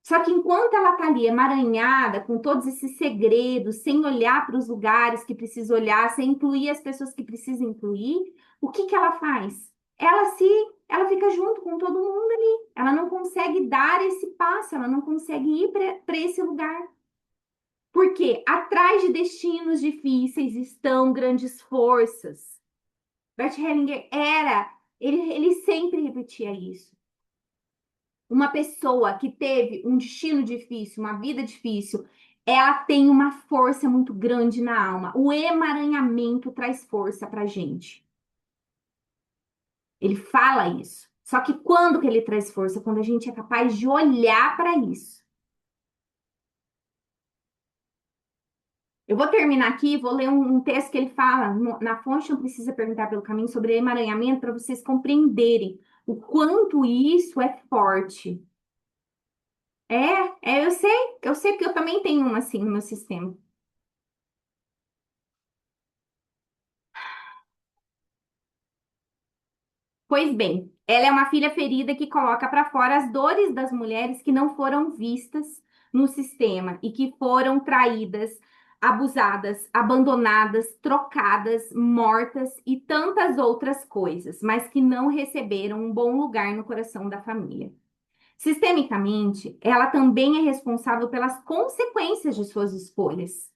A: Só que enquanto ela tá ali emaranhada, com todos esses segredos, sem olhar para os lugares que precisa olhar, sem incluir as pessoas que precisa incluir, o que que ela faz? Ela fica junto com todo mundo ali. Ela não consegue dar esse passo, ela não consegue ir para esse lugar. Porque atrás de destinos difíceis estão grandes forças. Bert Hellinger ele sempre repetia isso. Uma pessoa que teve um destino difícil, uma vida difícil, ela tem uma força muito grande na alma. O emaranhamento traz força pra gente. Ele fala isso. Só que quando que ele traz força? Quando a gente é capaz de olhar para isso. Eu vou terminar aqui, vou ler um texto que ele fala, na fonte não precisa perguntar pelo caminho, sobre emaranhamento, para vocês compreenderem o quanto isso é forte. Eu sei que eu também tenho uma assim no meu sistema. Pois bem, ela é uma filha ferida que coloca para fora as dores das mulheres que não foram vistas no sistema e que foram traídas, abusadas, abandonadas, trocadas, mortas e tantas outras coisas, mas que não receberam um bom lugar no coração da família. Sistemicamente, ela também é responsável pelas consequências de suas escolhas,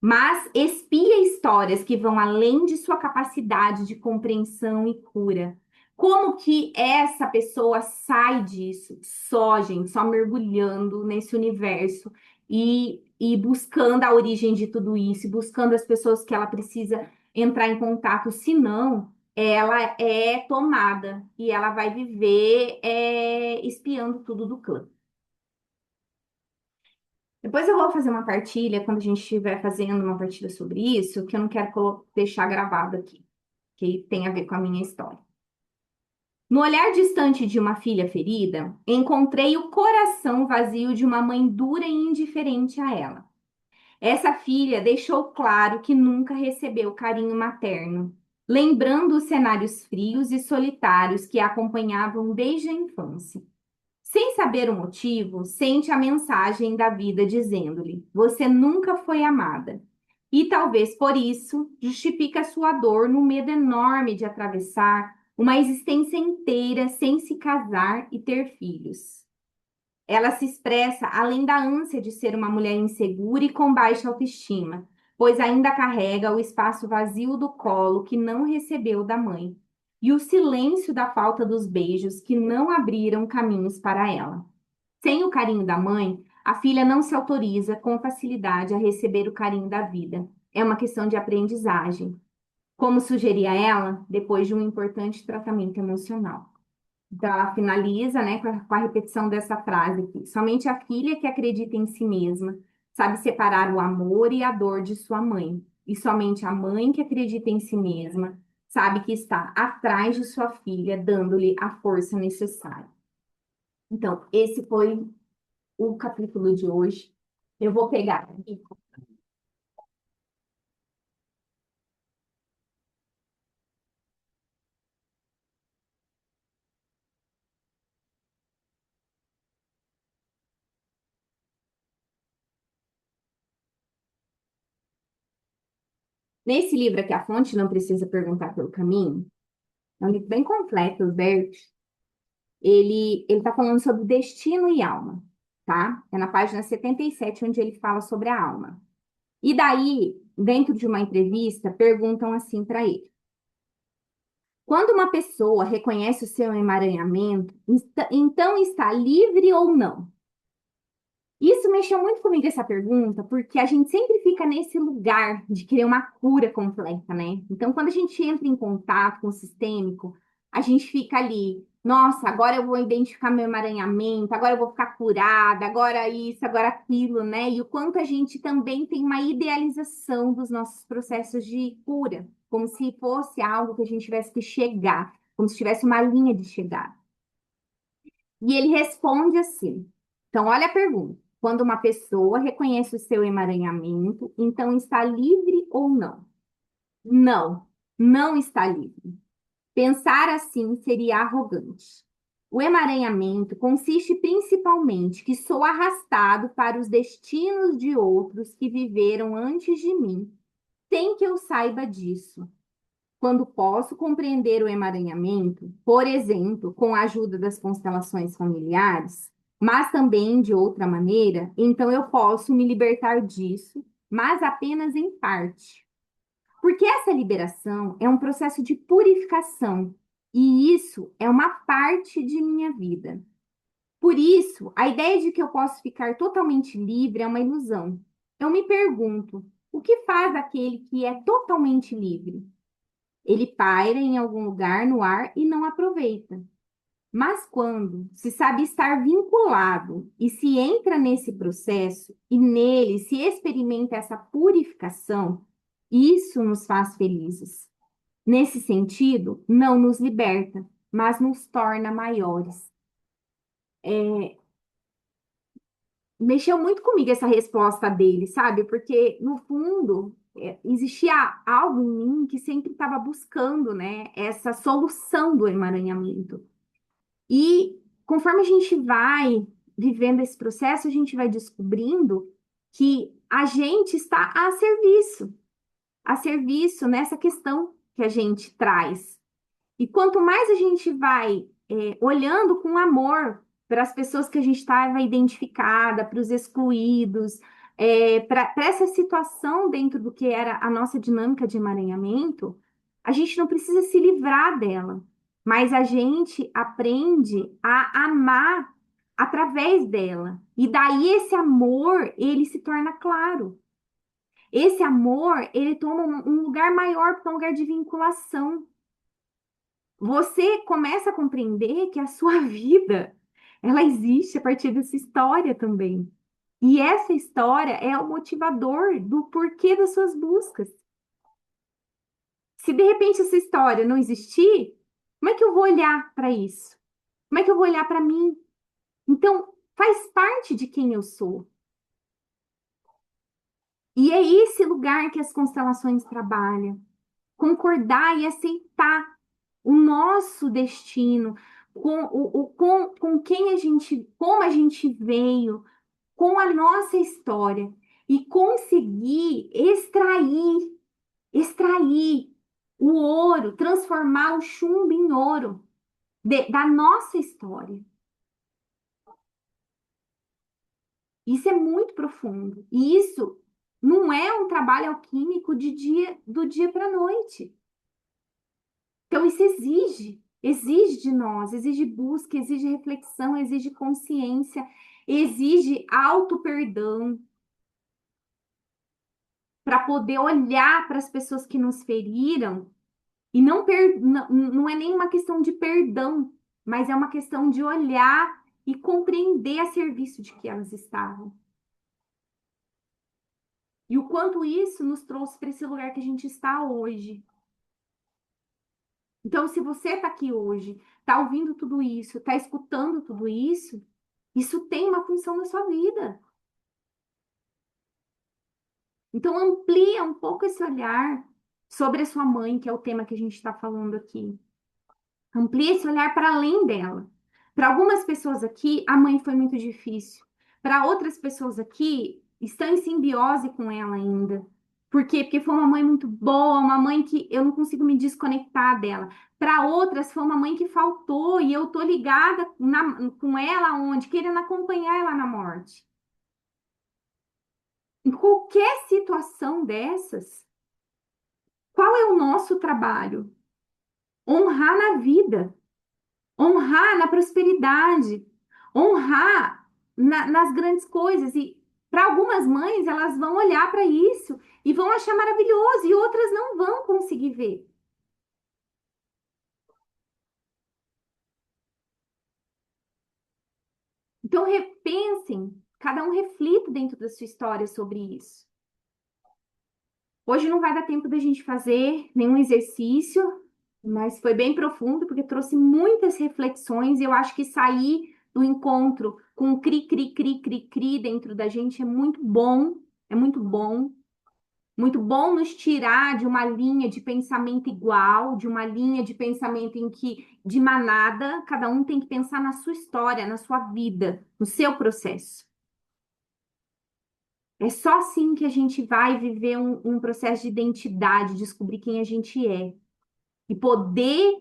A: mas expia histórias que vão além de sua capacidade de compreensão e cura. Como que essa pessoa sai disso? Só, gente, só mergulhando nesse universo e buscando a origem de tudo isso, e buscando as pessoas que ela precisa entrar em contato, senão ela é tomada e ela vai viver espiando tudo do clã. Depois eu vou fazer uma partilha, quando a gente estiver fazendo uma partilha sobre isso, que eu não quero deixar gravado aqui, que tem a ver com a minha história. No olhar distante de uma filha ferida, encontrei o coração vazio de uma mãe dura e indiferente a ela. Essa filha deixou claro que nunca recebeu carinho materno, lembrando os cenários frios e solitários que a acompanhavam desde a infância. Sem saber o motivo, sente a mensagem da vida dizendo-lhe: você nunca foi amada. E talvez por isso justifica sua dor no medo enorme de atravessar uma existência inteira sem se casar e ter filhos. Ela se expressa além da ânsia de ser uma mulher insegura e com baixa autoestima, pois ainda carrega o espaço vazio do colo que não recebeu da mãe, e o silêncio da falta dos beijos que não abriram caminhos para ela. Sem o carinho da mãe, a filha não se autoriza com facilidade a receber o carinho da vida. É uma questão de aprendizagem, como sugeria ela depois de um importante tratamento emocional. Então, ela finaliza, né, com a repetição dessa frase aqui. Somente a filha que acredita em si mesma sabe separar o amor e a dor de sua mãe. E somente a mãe que acredita em si mesma sabe que está atrás de sua filha, dando-lhe a força necessária. Então, esse foi o capítulo de hoje. Eu vou pegar aqui. Nesse livro aqui, A Fonte Não Precisa Perguntar pelo Caminho, é um livro bem completo, o Bert. Ele está falando sobre destino e alma, tá? É na página 77 onde ele fala sobre a alma. E daí, dentro de uma entrevista, perguntam assim para ele: quando uma pessoa reconhece o seu emaranhamento, então está livre ou não? Isso mexeu muito comigo essa pergunta, porque a gente sempre fica nesse lugar de querer uma cura completa, né? Então, quando a gente entra em contato com o sistêmico, a gente fica ali, nossa, agora eu vou identificar meu emaranhamento, agora eu vou ficar curada, agora isso, agora aquilo, né? E o quanto a gente também tem uma idealização dos nossos processos de cura, como se fosse algo que a gente tivesse que chegar, como se tivesse uma linha de chegada. E ele responde assim. Então, olha a pergunta. Quando uma pessoa reconhece o seu emaranhamento, então está livre ou não? Não. não está livre. Pensar assim seria arrogante. O emaranhamento consiste principalmente que sou arrastado para os destinos de outros que viveram antes de mim, sem que eu saiba disso. Quando posso compreender o emaranhamento, por exemplo, com a ajuda das constelações familiares, mas também de outra maneira, então eu posso me libertar disso, mas apenas em parte. Porque essa liberação é um processo de purificação, e isso é uma parte de minha vida. Por isso, a ideia de que eu posso ficar totalmente livre é uma ilusão. Eu me pergunto, o que faz aquele que é totalmente livre? Ele paira em algum lugar no ar e não aproveita. Mas quando se sabe estar vinculado e se entra nesse processo e nele se experimenta essa purificação, isso nos faz felizes. Nesse sentido, não nos liberta, mas nos torna maiores. Mexeu muito comigo essa resposta dele, sabe? Porque, no fundo, existia algo em mim que sempre estava buscando, né, essa solução do emaranhamento. E conforme a gente vai vivendo esse processo, a gente vai descobrindo que a gente está a serviço nessa questão que a gente traz. E quanto mais a gente vai olhando com amor para as pessoas que a gente estava identificada, para os excluídos, para essa situação dentro do que era a nossa dinâmica de emaranhamento, a gente não precisa se livrar dela, mas a gente aprende a amar através dela. E daí esse amor, ele se torna claro. Esse amor, ele toma um lugar maior, porque é um lugar de vinculação. Você começa a compreender que a sua vida, ela existe a partir dessa história também. E essa história é o motivador do porquê das suas buscas. Se de repente essa história não existir, como é que eu vou olhar para isso? Como é que eu vou olhar para mim? Então, faz parte de quem eu sou. E é esse lugar que as constelações trabalham. Concordar e aceitar o nosso destino, com quem a gente, como a gente veio, com a nossa história e conseguir extrair o ouro, transformar o chumbo em ouro da nossa história. Isso é muito profundo. E isso não é um trabalho alquímico do dia para a noite. Então, isso exige de nós, exige busca, exige reflexão, exige consciência, exige auto-perdão para poder olhar para as pessoas que nos feriram e não é nenhuma questão de perdão, mas é uma questão de olhar e compreender a serviço de que elas estavam. E o quanto isso nos trouxe para esse lugar que a gente está hoje. Então, se você está aqui hoje, está ouvindo tudo isso, está escutando tudo isso, isso tem uma função na sua vida. Então, amplia um pouco esse olhar sobre a sua mãe, que é o tema que a gente está falando aqui. Amplia esse olhar para além dela. Para algumas pessoas aqui, a mãe foi muito difícil. Para outras pessoas aqui, estão em simbiose com ela ainda. Por quê? Porque foi uma mãe muito boa, uma mãe que eu não consigo me desconectar dela. Para outras, foi uma mãe que faltou e eu tô ligada com ela onde? Querendo acompanhar ela na morte. Em qualquer situação dessas, qual é o nosso trabalho? Honrar na vida, honrar na prosperidade, honrar nas grandes coisas. E para algumas mães, elas vão olhar para isso e vão achar maravilhoso, e outras não vão conseguir ver. Então, repensem, cada um reflita dentro da sua história sobre isso. Hoje não vai dar tempo da gente fazer nenhum exercício, mas foi bem profundo, porque trouxe muitas reflexões, e eu acho que sair do encontro com o cri, cri, cri, cri, cri dentro da gente é muito bom, é muito bom. muito bom nos tirar de uma linha de pensamento igual, de uma linha de pensamento em que, de manada, cada um tem que pensar na sua história, na sua vida, no seu processo. É só assim que a gente vai viver um processo de identidade, descobrir quem a gente é. E poder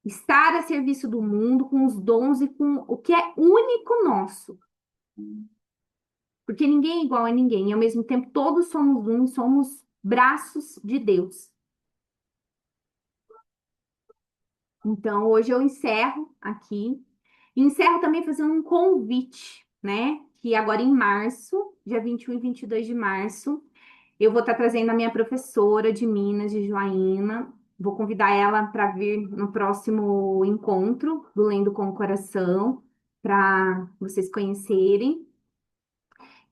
A: estar a serviço do mundo com os dons e com o que é único nosso. Porque ninguém é igual a ninguém. E ao mesmo tempo, todos somos um, somos braços de Deus. Então, hoje eu encerro aqui. E encerro também fazendo um convite, né? Que agora em março, dia 21 e 22 de março, eu vou estar trazendo a minha professora de Minas, de Joaína. Vou convidar ela para vir no próximo encontro do Lendo com o Coração, para vocês conhecerem.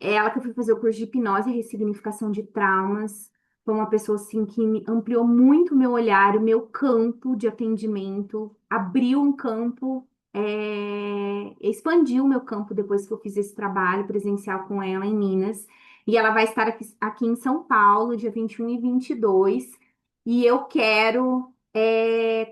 A: É ela que eu fui fazer o curso de hipnose e ressignificação de traumas. Foi uma pessoa assim que me ampliou muito o meu olhar, o meu campo de atendimento, abriu um campo, expandiu o meu campo depois que eu fiz esse trabalho presencial com ela em Minas. E ela vai estar aqui em São Paulo, dia 21 e 22. E eu quero, e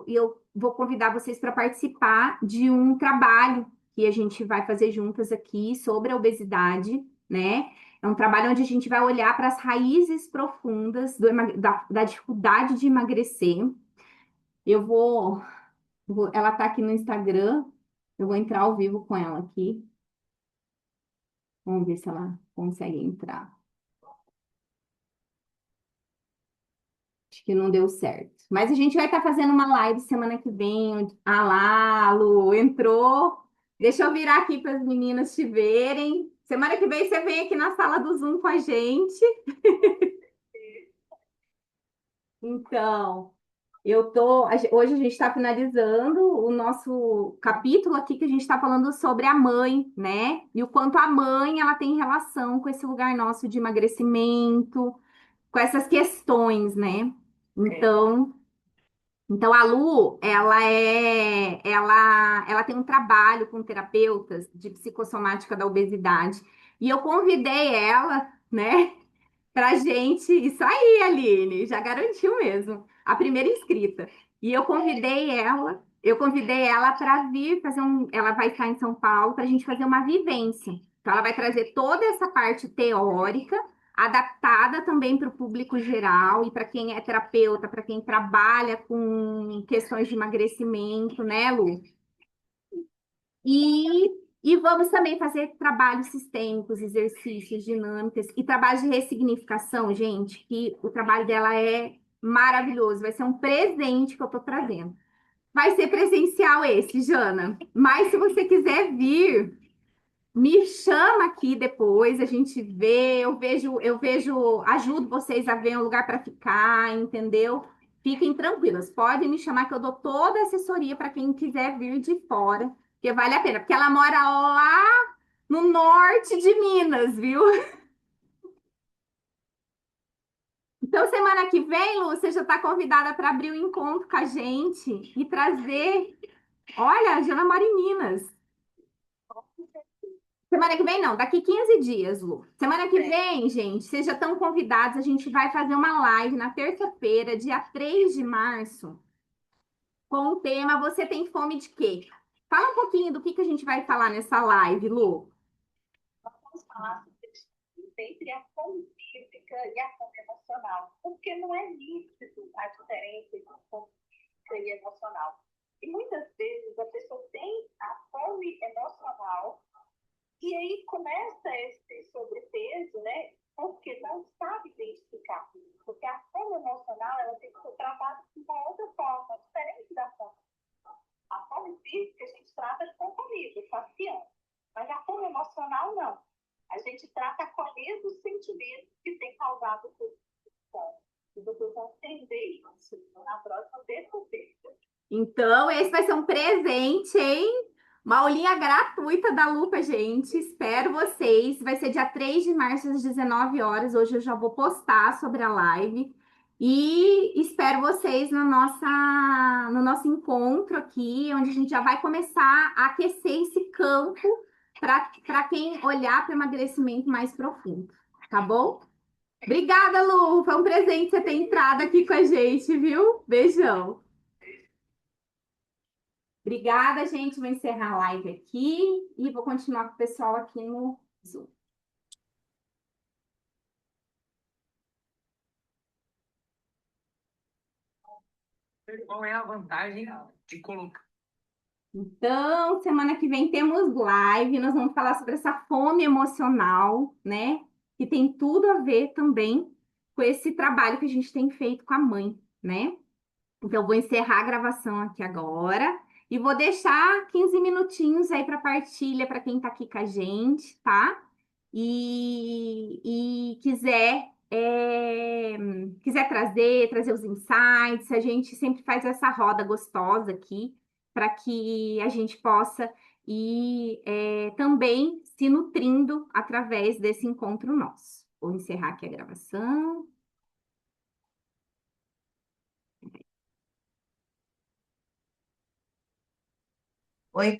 A: eu vou convidar vocês para participar de um trabalho que a gente vai fazer juntas aqui sobre a obesidade, né? É um trabalho onde a gente vai olhar para as raízes profundas da dificuldade de emagrecer. Eu ela tá aqui no Instagram, eu vou entrar ao vivo com ela aqui. Vamos ver se ela consegue entrar. Acho que não deu certo. Mas a gente vai estar fazendo uma live semana que vem. Ah lá, Lu, entrou. Deixa eu virar aqui para as meninas te verem. Semana que vem você vem aqui na sala do Zoom com a gente. Então, hoje a gente está finalizando o nosso capítulo aqui que a gente está falando sobre a mãe, né? E o quanto a mãe ela tem relação com esse lugar nosso de emagrecimento, com essas questões, né? Então, então, a Lu, ela tem um trabalho com terapeutas de psicossomática da obesidade. E eu convidei ela, né, pra gente. Isso aí, Aline, já garantiu mesmo. A primeira inscrita. E eu convidei ela para vir fazer um. Ela vai estar em São Paulo para a gente fazer uma vivência. Então, ela vai trazer toda essa parte teórica, adaptada também para o público geral e para quem é terapeuta, para quem trabalha com questões de emagrecimento, né, Lu? E, e vamos também fazer trabalhos sistêmicos, exercícios, dinâmicas e trabalho de ressignificação, gente, que o trabalho dela é maravilhoso. Vai ser um presente que eu estou trazendo. Vai ser presencial esse, Jana. Mas se você quiser vir, me chama aqui depois, a gente vê, eu vejo, ajudo vocês a ver um lugar para ficar, entendeu? Fiquem tranquilas, pode me chamar que eu dou toda a assessoria para quem quiser vir de fora, porque vale a pena, porque ela mora lá no norte de Minas, viu? Então, semana que vem, Lu, você já está convidada para abrir o um encontro com a gente e trazer. Olha, a Jana mora em Minas. Semana que vem, não, daqui 15 dias, Lu. Semana que vem, gente, vocês já estão convidados. A gente vai fazer uma live na terça-feira, dia 3 de março, com o tema Você tem fome de quê? Fala um pouquinho do que a gente vai falar nessa live, Lu.
C: Vamos falar sempre a fome física e a fome emocional, porque não é nítido a diferença entre fome física e emocional. E muitas vezes a pessoa tem a fome emocional e aí começa esse sobrepeso, né? Porque não sabe identificar. Porque a fome emocional ela tem que ser tratada de uma outra forma, diferente da fome. A fome física a gente trata com comida, saciando. Mas a fome emocional não. A gente trata com a mesmos sentimentos que tem causado o fome. E vocês vão entender isso na próxima terça-feira.
A: Então, esse vai ser um presente, hein? Uma aulinha gratuita da Lupa, gente. Espero vocês. Vai ser dia 3 de março, às 19 horas. Hoje eu já vou postar sobre a live. E espero vocês no nosso encontro aqui, onde a gente já vai começar a aquecer esse campo para quem olhar para o emagrecimento mais profundo. tá bom? Obrigada, Lu. Foi um presente você ter entrado aqui com a gente, viu? Beijão. Obrigada, gente. Vou encerrar a live aqui e vou continuar com o pessoal aqui no Zoom.
D: Qual é a vantagem de colocar?
A: Então, semana que vem temos live. Nós vamos falar sobre essa fome emocional, né? Que tem tudo a ver também com esse trabalho que a gente tem feito com a mãe, né? Então, eu vou encerrar a gravação aqui agora e vou deixar 15 minutinhos aí para partilha para quem está aqui com a gente, tá? E quiser trazer os insights, a gente sempre faz essa roda gostosa aqui para que a gente possa ir também se nutrindo através desse encontro nosso. Vou encerrar aqui a gravação.
E: Oi,